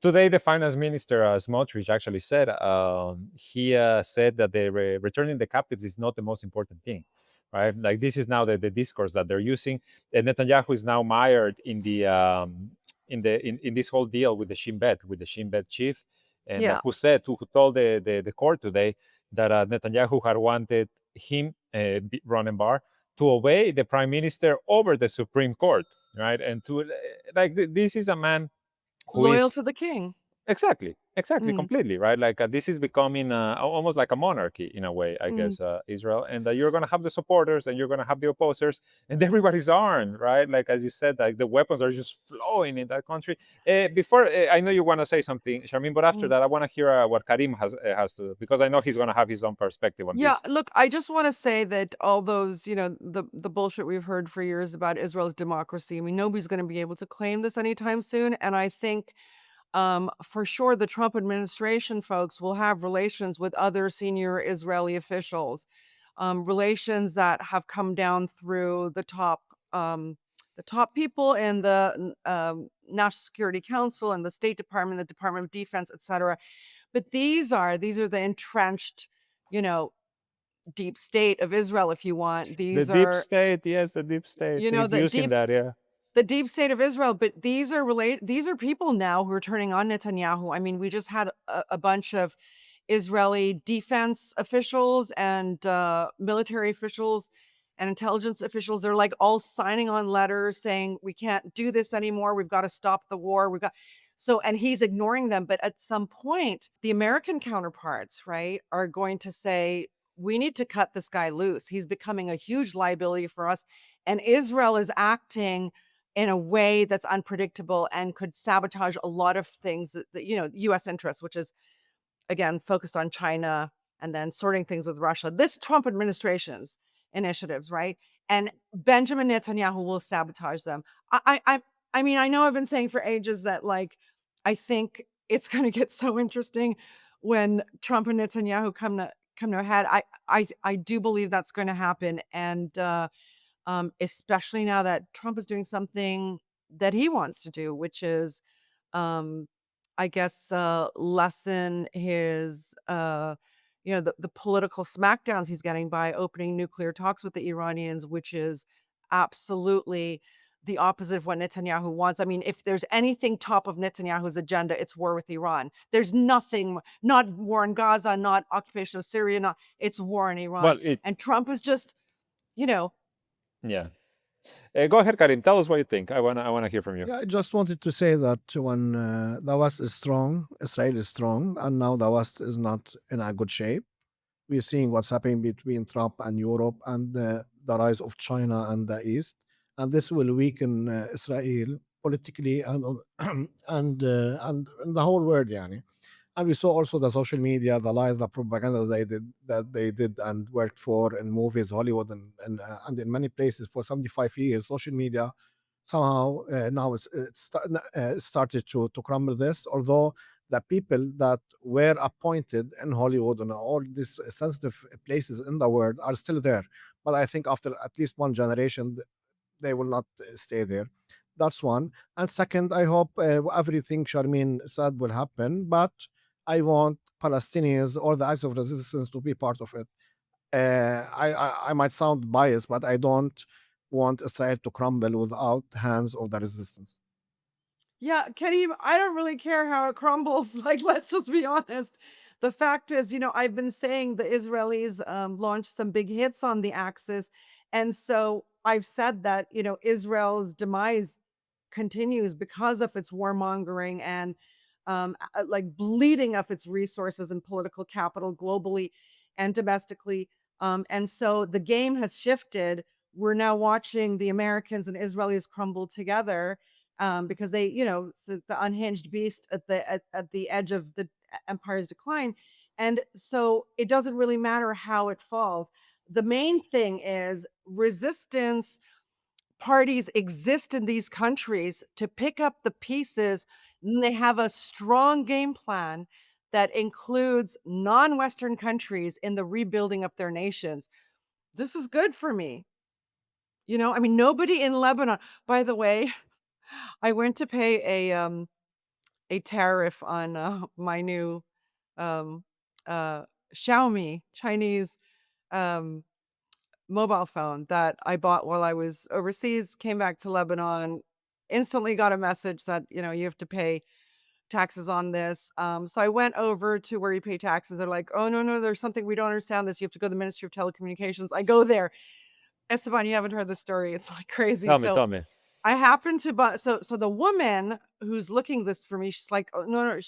Today, the finance minister, Smotrich, actually said, he said that returning the captives is not the most important thing, right? Like, this is now the discourse that they're using. And Netanyahu is now mired in in this whole deal with the Shin Bet chief, and
Yeah.
who told the court today that Netanyahu had wanted him, Ron Barr, to obey the prime minister over the Supreme Court, right? And to this is a man who
Loyal
is
to the king.
exactly,
Mm.
completely, right? Like, this is becoming almost like a monarchy in a way, I guess, Israel, and you're going to have the supporters and you're going to have the opposers, and everybody's armed, right? Like, as you said, like, the weapons are just flowing in that country. Before, I know you want to say something, Sharmin, but after that, I want to hear what Karim has to, because I know he's going to have his own perspective on
Yeah,
this.
look, I just want to say that all those, the bullshit we've heard for years about Israel's democracy, I mean, nobody's going to be able to claim this anytime soon. And I think for sure the Trump administration folks will have relations with other senior Israeli officials, relations that have come down through the top people in the National Security Council and the State Department, the Department of Defense, etc. But these are the entrenched, deep state of Israel, if you want.
The
These
deep
are,
state, yes, the deep state. He's
the
using that, yeah.
deep state of Israel. But these are people now who are turning on Netanyahu. I mean, we just had a bunch of Israeli defense officials and military officials and intelligence officials. They're like all signing on letters saying, we can't do this anymore. We've got to stop the war. And he's ignoring them. But at some point, the American counterparts, right, are going to say, we need to cut this guy loose. He's becoming a huge liability for us. And Israel is acting in a way that's unpredictable and could sabotage a lot of things that U.S. interests, which is, again, focused on China and then sorting things with Russia. This Trump administration's initiatives, right? And Benjamin Netanyahu will sabotage them. I mean, I know I've been saying for ages that, like, I think it's going to get so interesting when Trump and Netanyahu come to a head. I do believe that's going to happen, and especially now that Trump is doing something that he wants to do, which is, I guess, lessen his, the political smackdowns he's getting by opening nuclear talks with the Iranians, which is absolutely the opposite of what Netanyahu wants. I mean, if there's anything top of Netanyahu's agenda, it's war with Iran. There's nothing, not war in Gaza, not occupation of Syria, not it's war in Iran.
Well, it
And Trump is just, you know,
yeah. Go ahead, Karim. Tell us what you think. I wanna hear from you.
Yeah, I just wanted to say that when the West is strong, Israel is strong, and now the West is not in a good shape. We're seeing what's happening between Trump and Europe and the rise of China and the East, and this will weaken Israel politically and in the whole world, yani. And we saw also the social media, the lies, the propaganda that they did and worked for in movies, Hollywood, and in many places for 75 years. Social media somehow now it's started to crumble this, although the people that were appointed in Hollywood and all these sensitive places in the world are still there. But I think after at least one generation, they will not stay there. That's one. And second, I hope everything Sharmin said will happen, but I want Palestinians or the acts of resistance to be part of it. I might sound biased, but I don't want Israel to crumble without hands of the resistance.
yeah, Kareem, I don't really care how it crumbles. Like, let's just be honest. The fact is, I've been saying the Israelis launched some big hits on the Axis. And so I've said that, Israel's demise continues because of its warmongering and like bleeding of its resources and political capital globally and domestically. And so the game has shifted. We're now watching the Americans and Israelis crumble together because they, it's the unhinged beast at the edge of the empire's decline. And so it doesn't really matter how it falls. The main thing is resistance parties exist in these countries to pick up the pieces, and they have a strong game plan that includes non-Western countries in the rebuilding of their nations. This is good for me. I mean, nobody in Lebanon, by the way, I went to pay a tariff on my new um, uh, Xiaomi Chinese um, mobile phone that I bought while I was overseas. Came back to Lebanon, instantly got a message that you have to pay taxes on this. So I went over to where you pay taxes. They're like, "Oh no, there's something we don't understand. This you have to go to the Ministry of Telecommunications." I go there. Esteban, you haven't heard the story. It's like crazy.
Tell me,
So
tell me.
I happened to buy so the woman who's looking this for me, she's like, "Oh, no,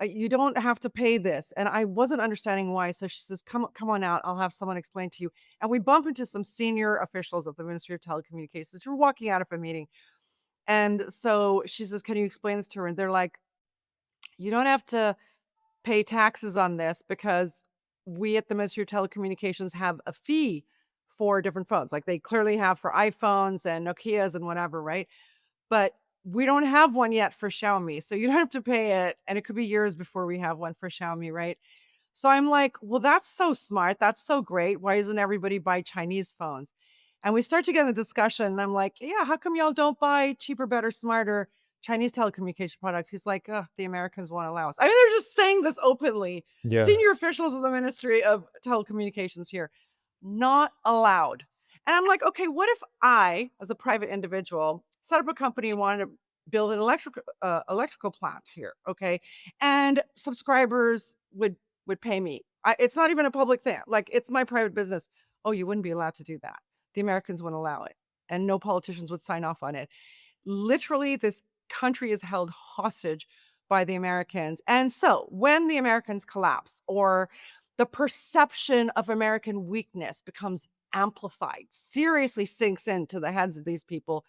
you don't have to pay this." And I wasn't understanding why. So she says, come on out. I'll have someone explain to you. And we bump into some senior officials at the Ministry of Telecommunications. We're walking out of a meeting. And so she says, "Can you explain this to her?" And they're like, "You don't have to pay taxes on this because we at the Ministry of Telecommunications have a fee for different phones. Like they clearly have for iPhones and Nokias and whatever, right? But we don't have one yet for Xiaomi, so you don't have to pay it, and it could be years before we have one for Xiaomi, right?" So I'm like, "Well, that's so smart. That's so great. Why doesn't everybody buy Chinese phones?" And we start to get in a discussion, and I'm like, "Yeah, how come y'all don't buy cheaper, better, smarter Chinese telecommunication products?" He's like, "Oh, the Americans won't allow us." I mean, they're just saying this openly.
Yeah.
Senior officials of the Ministry of Telecommunications here, not allowed. And I'm like, "Okay, what if I, as a private individual, set up a company and wanted to build an electrical plant here, okay? And subscribers would pay me. It's not even a public thing. Like it's my private business. Oh, you wouldn't be allowed to do that. The Americans wouldn't allow it, and no politicians would sign off on it. Literally, this country is held hostage by the Americans. And so, when the Americans collapse, or the perception of American weakness becomes amplified, seriously sinks into the heads of these people,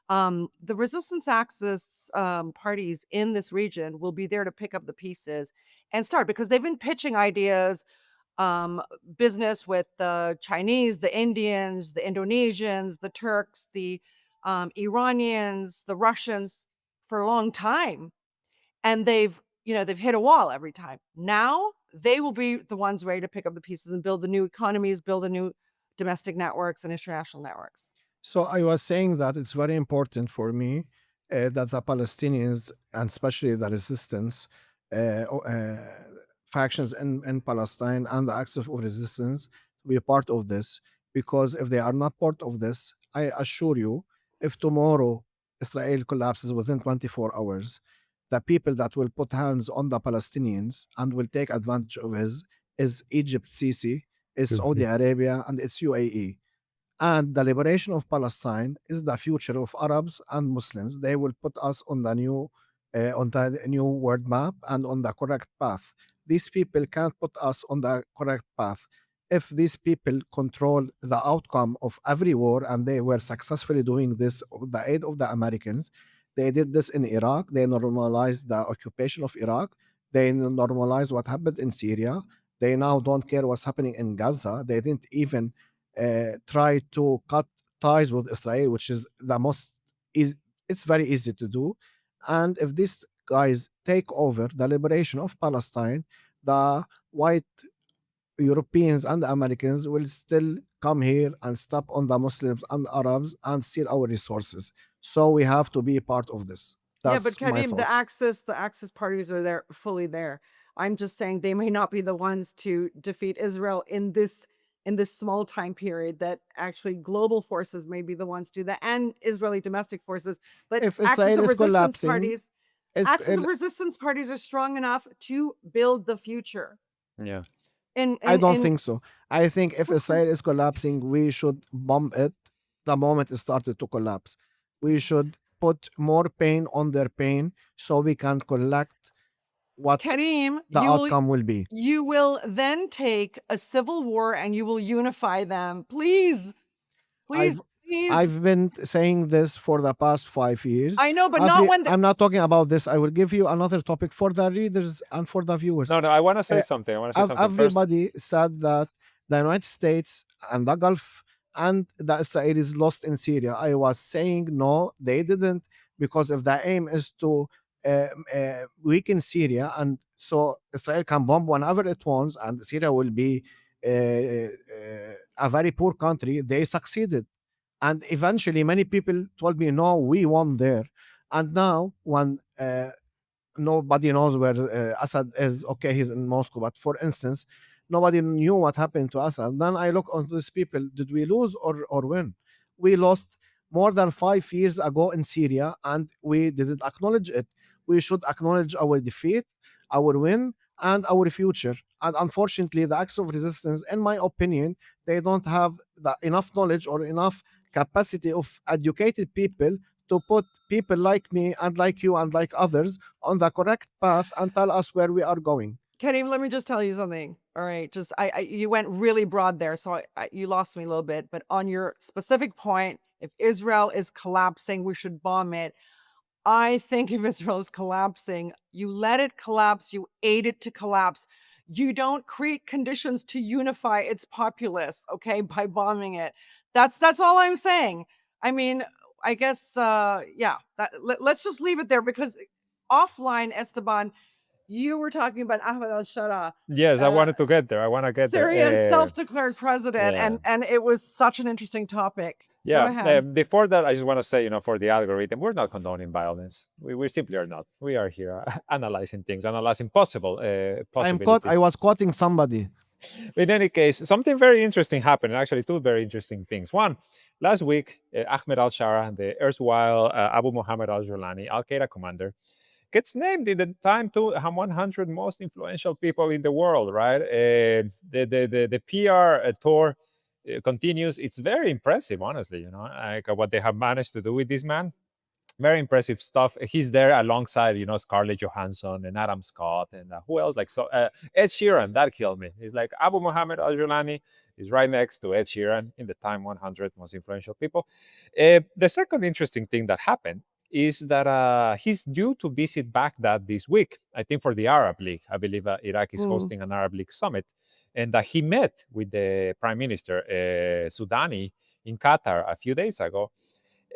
the resistance axis parties in this region will be there to pick up the pieces and start because they've been pitching ideas, business with the Chinese, the Indians, the Indonesians, the Turks, the Iranians, the Russians for a long time. And they've hit a wall every time. Now they will be the ones ready to pick up the pieces and build the new economies, build the new domestic networks and international networks.
So I was saying that it's very important for me that the Palestinians and especially the resistance factions in Palestine and the axis of resistance be a part of this, because if they are not part of this, I assure you If tomorrow Israel collapses within 24 hours, the people that will put hands on the Palestinians and will take advantage of his is Egypt Sisi, is Saudi Arabia, and it's UAE. And the liberation of Palestine is the future of Arabs and Muslims. They will put us on the new world map and on the correct path. These people can't put us on the correct path. If these people control the outcome of every war, and they were successfully doing this with the aid of the Americans, they did this in Iraq. They normalized the occupation of Iraq. They normalized what happened in Syria. They now don't care what's happening in Gaza. They didn't even try to cut ties with Israel, which is the most is it's very easy to do. And if these guys take over the liberation of Palestine, the white Europeans and the Americans will still come here and stop on the Muslims and Arabs and steal our resources. So we have to be a part of this.
Yeah, but
That's my
Karim,
thoughts.
the Axis parties are there, fully there. I'm just saying they may not be the ones to defeat Israel in this small time period. That actually global forces may be the ones to do that, and Israeli domestic forces. But
If Israel is collapsing, is
Axis of resistance parties are strong enough to build the future.
Yeah.
I don't think so. I think if Israel is collapsing, we should bomb it the moment it started to collapse. We should put more pain on their pain so we can collect what
Karim,
the outcome will be.
You will then take a civil war and you will unify them. Please, please, please.
I've been saying this for the past 5 years.
I know, but not when
I'm not talking about this. I will give you another topic for the readers and for the viewers.
No, I want to say something. I want to say something
Everybody said that the United States and the Gulf and the Israelis lost in Syria. I was saying no, they didn't, because if the aim is to weaken Syria, and so Israel can bomb whenever it wants, and Syria will be a very poor country, they succeeded. And eventually, many people told me, no, we won there. And now, when nobody knows where Assad is, okay, he's in Moscow, but for instance, nobody knew what happened to Assad. Then I look on these people, did we lose or win? We lost more than 5 years ago in Syria, and we didn't acknowledge it. We should acknowledge our defeat, our win, and our future. And unfortunately, the acts of resistance, in my opinion, they don't have enough knowledge or enough capacity of educated people to put people like me and like you and like others on the correct path and tell us where we are going.
Karim, let me just tell you something. All right, just you went really broad there, so you lost me a little bit. But on your specific point, if Israel is collapsing, we should bomb it. I think if Israel is collapsing, you let it collapse, you aid it to collapse. You don't create conditions to unify its populace, okay, by bombing it. That's all I'm saying. I mean, I guess yeah, let's just leave it there, because offline, Esteban, you were talking about Ahmed al-Shara.
Yes, I wanted to get there. I want to get there.
Syria's self-declared president, and it was such an interesting topic. Go ahead.
Before that, I just want to say, for the algorithm, we're not condoning violence. We simply are not. We are here analyzing things, analyzing possibilities.
I was quoting somebody.
In any case, something very interesting happened. Actually, two very interesting things. One, last week, Ahmed al-Shara, the erstwhile Abu Muhammad al-Julani, Al-Qaeda commander, gets named in the Time to 100 most influential people in the world, right? The PR tour continues. It's very impressive, honestly, like what they have managed to do with this man. Very impressive stuff. He's there alongside, Scarlett Johansson and Adam Scott and who else? Like Ed Sheeran, that killed me. He's like Abu Muhammad al-Julani is right next to Ed Sheeran in the Time 100 most influential people. The second interesting thing that happened is that he's due to visit Baghdad this week, I think for the Arab League. I believe Iraq is hosting an Arab League summit. And he met with the Prime Minister, Sudani, in Qatar a few days ago.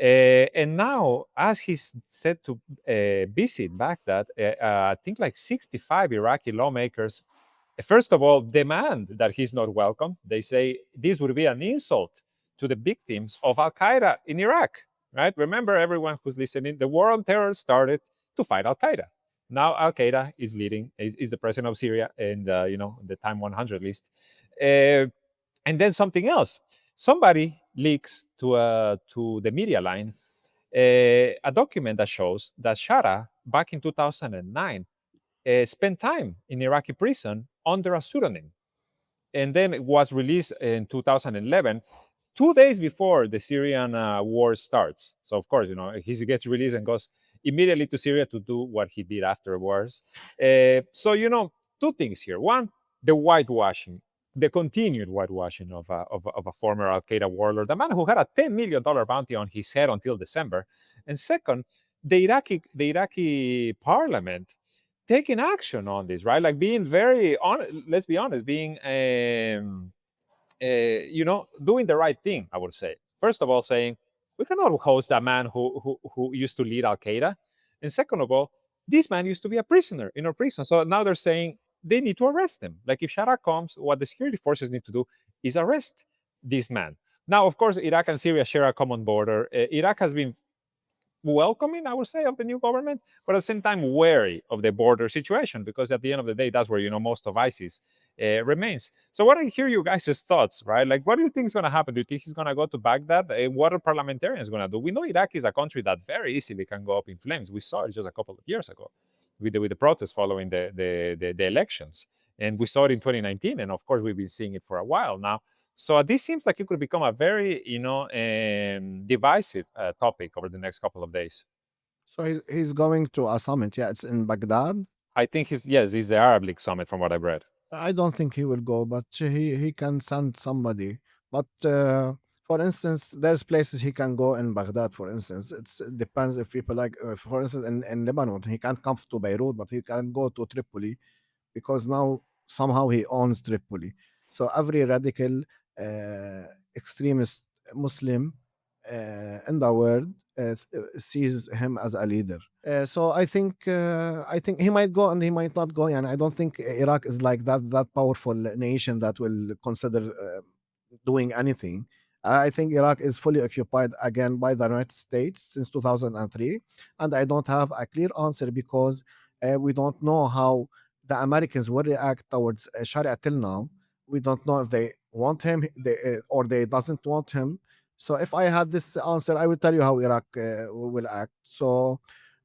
And now, as he's set to visit Baghdad, I think like 65 Iraqi lawmakers, first of all, demand that he's not welcome. They say this would be an insult to the victims of Al-Qaeda in Iraq. Right? Remember, everyone who's listening, the war on terror started to fight Al-Qaeda. Now Al-Qaeda is leading, is the president of Syria, and the Time 100 list. And then something else. Somebody leaks to the media line a document that shows that Shara, back in 2009, spent time in Iraqi prison under a pseudonym, and then it was released in 2011, 2 days before the Syrian war starts. So of course, he gets released and goes immediately to Syria to do what he did afterwards. So two things here. One, the whitewashing, the continued whitewashing of a former Al Qaeda warlord, the man who had a $10 million bounty on his head until December. And second, the Iraqi parliament taking action on this, right? Like being very honest. Let's be honest, being doing the right thing, I would say. First of all, saying we cannot host a man who used to lead Al Qaeda, and second of all, this man used to be a prisoner in our prison. So now they're saying they need to arrest him. Like if Shara comes, what the security forces need to do is arrest this man. Now, of course, Iraq and Syria share a common border. Iraq has been welcoming, I would say, of the new government, but at the same time wary of the border situation, because at the end of the day, that's where most of ISIS remains. So, what I hear you guys' thoughts, right? Like, what do you think is going to happen? Do you think he's going to go to Baghdad? What are parliamentarians going to do? We know Iraq is a country that very easily can go up in flames. We saw it just a couple of years ago with the protests following the elections, and we saw it in 2019, and of course, we've been seeing it for a while now. So this seems like it could become a very, divisive topic over the next couple of days.
So he's going to a summit. Yeah, it's in Baghdad.
I think he's the Arab League summit, from what I've read.
I don't think he will go, but he can send somebody. But for instance, there's places he can go in Baghdad. For instance, it depends if people like. For instance, in Lebanon, he can't come to Beirut, but he can go to Tripoli, because now somehow he owns Tripoli. So every radical extremist Muslim in the world sees him as a leader. So I think he might go and he might not go, and I don't think Iraq is like that powerful nation that will consider doing anything. I think Iraq is fully occupied again by the United States since 2003, and I don't have a clear answer because we don't know how the Americans will react towards Sharia till now. We don't know if they want him or they doesn't want him. So if I had this answer, I would tell you how Iraq will act. So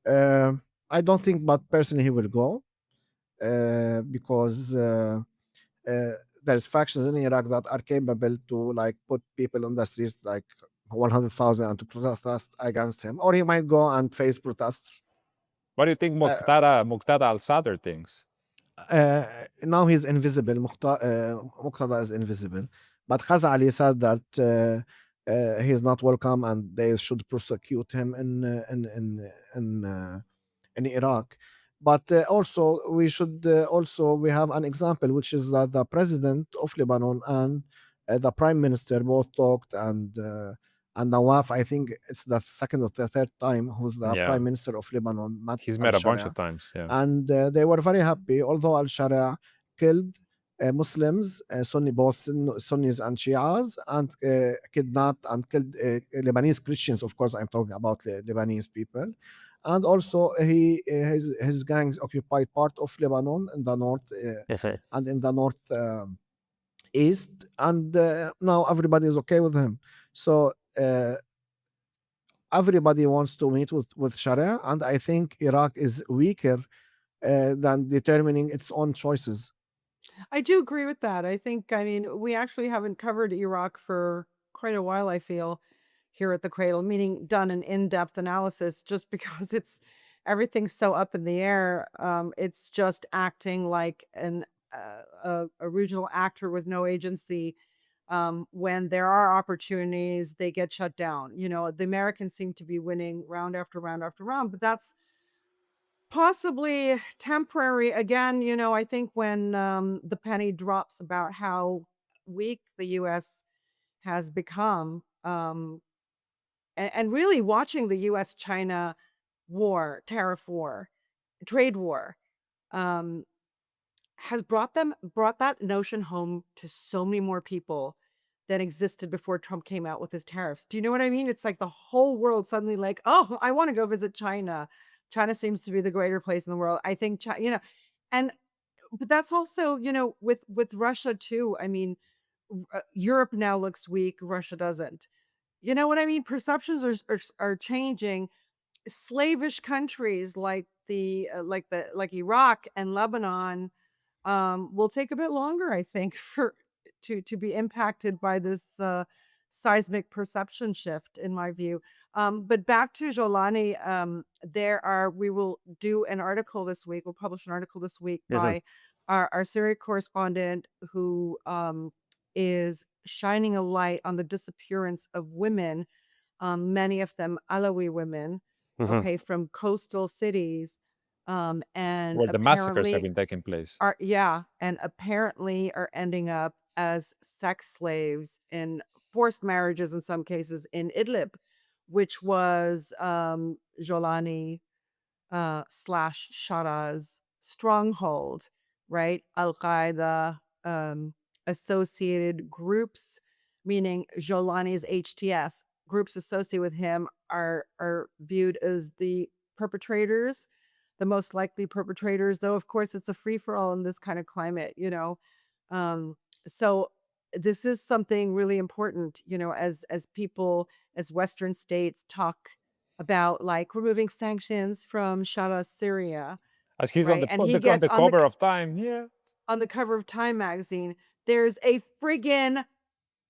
uh, I don't think, but personally, he will go because uh, there's factions in Iraq that are capable to like put people on the streets like 100,000 and to protest against him, or he might go and face protests.
What do you think
Uh,
Muqtada al-Sadr thinks?
Now he's invisible. Muqtada is invisible, but Khazali said that he's not welcome and they should prosecute him in Iraq. But also we have an example, which is that the president of Lebanon and the prime minister both talked, and Nawaf, I think it's the second or the third time, who's the
Yeah,
prime minister of Lebanon, met
he's
Al
met a bunch of
Sharia,
times. Yeah.
and they were very happy. Although Al Sharia killed Muslims, Sunnis and Shias, and kidnapped and killed Lebanese Christians. Of course, I'm talking about Lebanese people, and also his gangs occupied part of Lebanon in the north and in the north east, and now everybody is okay with him. So everybody wants to meet with Sharia, and I think Iraq is weaker than determining its own choices.
I do agree with that. I mean, we actually haven't covered Iraq for quite a while, I feel, here at the Cradle, meaning done an in-depth analysis just because everything's so up in the air. It's just acting like a regional actor with no agency. When there are opportunities, they get shut down. The Americans seem to be winning round after round after round, but that's possibly temporary. Again, I think when the penny drops about how weak the US has become, and really watching the US China war, tariff war, trade war, um, has brought that notion home to so many more people than existed before Trump came out with his tariffs. Do you know what I mean? It's like the whole world suddenly like, oh, I want to go visit China. China seems to be the greater place in the world. I think China, and but that's also, with Russia too. I mean, Europe now looks weak. Russia doesn't. You know what I mean? Perceptions are changing. Slavish countries like like Iraq and Lebanon will take a bit longer, I think, for to be impacted by this seismic perception shift, in my view. But back to Jolani, we will do an article this week. We'll publish an article this week
Yes, sir.
by our Syria correspondent who is shining a light on the disappearance of women, many of them Alawi women, okay, from coastal cities, and
Where the massacres have
apparently
been taking place.
and apparently are ending up as sex slaves in forced marriages in some cases in Idlib, which was Jolani slash Shara's stronghold, right? Al Qaeda associated groups, meaning Jolani's HTS groups associated with him are viewed as the perpetrators, the most likely perpetrators. Though of course it's a free for all in this kind of climate, you know. So this is something really important, you know, as people, as Western states talk about like removing sanctions from Shara Syria,
As he's
right? And he
on
gets
the cover of Time, yeah.
on the cover of Time magazine. There's a friggin'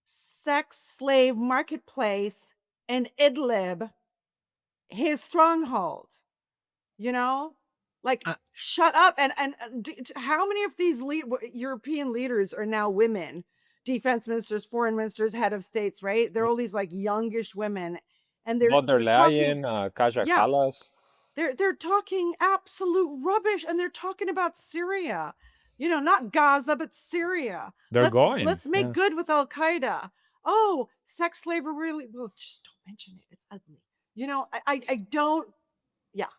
sex slave marketplace in Idlib, his stronghold. You know, like
Uh,
shut up. And how many of these European leaders are now women? Defense ministers, foreign ministers, head of states, right? They're all these like youngish women, and
Von der
they're talking,
Leyen, Kaja
yeah,
Kallas.
they're talking absolute rubbish, and they're talking about Syria, you know, not Gaza, but Syria.
They're going.
Let's make
Yeah.
good with Al Qaeda. Oh, sex slavery really? Well, just don't mention it. It's ugly. You know, I don't. Yeah.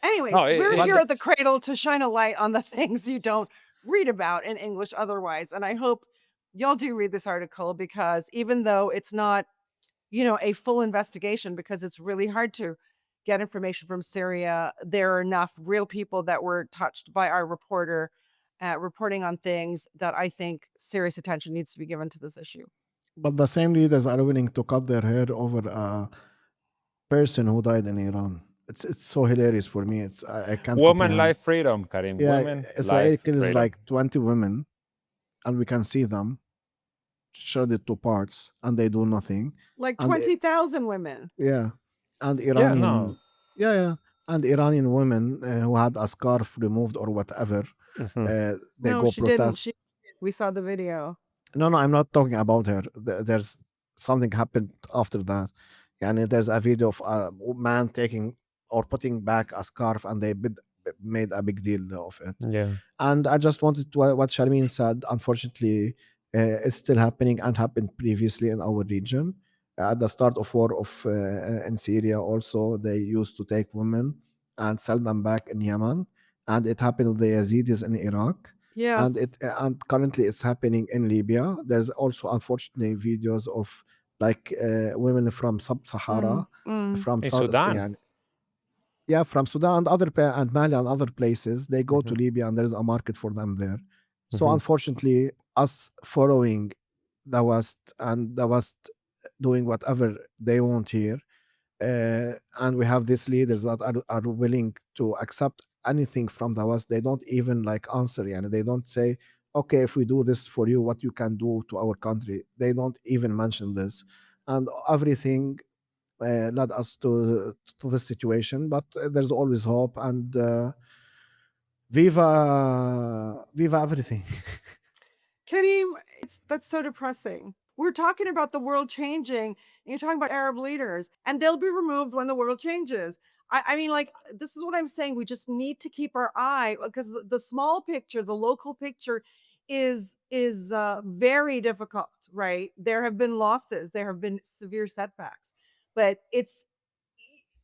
Anyways,
No,
we're
but
here
the-
at the Cradle to shine a light on the things you don't read about in English otherwise. And I hope y'all do read this article, because even though it's not, you know, a full investigation, because it's really hard to get information from Syria, there are enough real people that were touched by our reporter reporting on things that I think serious attention needs to be given to this issue.
but the same leaders are willing to cut their hair over a person who died in Iran. It's so hilarious for me. I can't
woman
comprehend.
life freedom, Karim.
Yeah,
Women
Israel
life
kills
freedom.
like 20 women, and we can see them shredded to parts, and they do nothing.
Like
And
20,000 women.
yeah, and
Yeah, no.
yeah, and Iranian women who had a scarf removed or whatever, they
No,
go
she didn't.
protest.
We saw the video.
No, I'm not talking about her. There's something happened after that. And there's a video of a man taking or putting back a scarf, and they made a big deal of it.
Yeah.
And I just wanted to what Sharmeen said. Unfortunately, is still happening and happened previously in our region. At the start of war of in Syria, also they used to take women and sell them back in Yemen, and it happened with the Yazidis in Iraq. And
Yes.
currently it's happening in Libya. There's also unfortunately videos of like women from sub-Sahara, from
In Sudan.
from Sudan and and Mali and other places. They go to Libya, and there's a market for them there. So unfortunately, us following the West, and the West doing whatever they want here, and we have these leaders that are willing to accept anything from the West. They don't even like answer, and they don't say, okay, if we do this for you, what you can do to our country. They don't even mention this, and everything led us to this situation. But there's always hope, and viva everything.
Kareem, that's so depressing. We're talking about the world changing, and you're talking about Arab leaders, and they'll be removed when the world changes. I mean, like, this is what I'm saying. We just need to keep our eye, because the small picture, the local picture, is very difficult. Right? There have been losses, there have been severe setbacks, but it's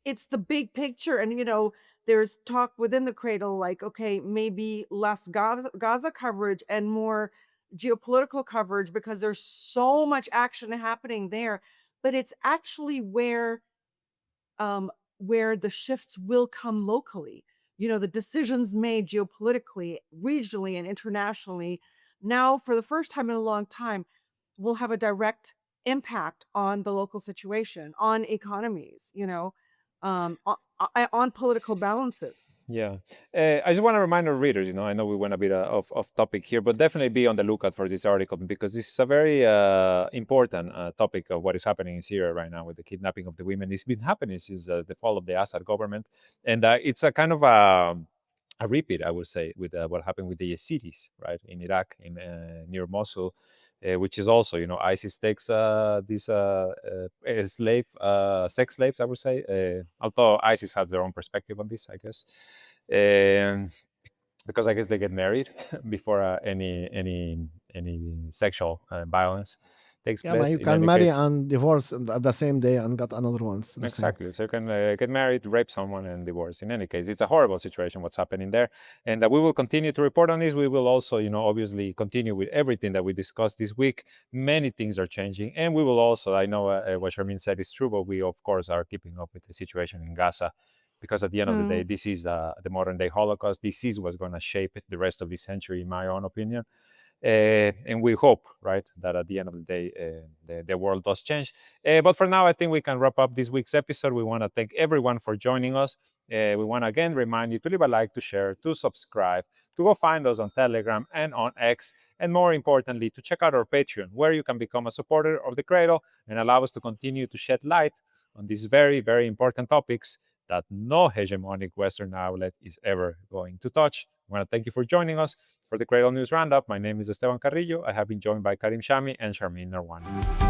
the big picture. And you know, there's talk within the Cradle, like, okay, maybe less Gaza coverage and more geopolitical coverage, because there's so much action happening there. But it's actually where the shifts will come locally. You know, the decisions made geopolitically, regionally, and internationally, now for the first time in a long time, will have a direct impact on the local situation, on economies, on political balances.
Yeah. I just want to remind our readers, I know we went a bit off topic here, but definitely be on the lookout for this article because this is a very important topic of what is happening in Syria right now with the kidnapping of the women. It's been happening since the fall of the Assad government. And it's a kind of a repeat, I would say, with what happened with the Yazidis, right, in Iraq, in near Mosul, which is also, ISIS takes these sex slaves, I would say, although ISIS has their own perspective on this, I guess, because I guess they get married before any sexual violence takes
Yeah, but
place.
you
In
can
any
marry
case,
and divorce at the same day and get another one. It's the same.
exactly. So you can get married, rape someone, and divorce. In any case, it's a horrible situation what's happening there, and we will continue to report on this. We will also, obviously continue with everything that we discussed this week. Many things are changing, and we will also. I know what Sharmin said is true, but we of course are keeping up with the situation in Gaza, because at the end of the day, this is the modern day Holocaust. This is what's going to shape the rest of this century, in my own opinion. And we hope, right, that at the end of the day, the world does change. But for now, I think we can wrap up this week's episode. We want to thank everyone for joining us. We want to again remind you to leave a like, to share, to subscribe, to go find us on Telegram and on X, and more importantly, to check out our Patreon, where you can become a supporter of the Cradle and allow us to continue to shed light on these very, very important topics that no hegemonic Western outlet is ever going to touch. I want to thank you for joining us for the Cradle News Roundup. My name is Esteban Carrillo. I have been joined by Karim Shami and Sharmin Narwani.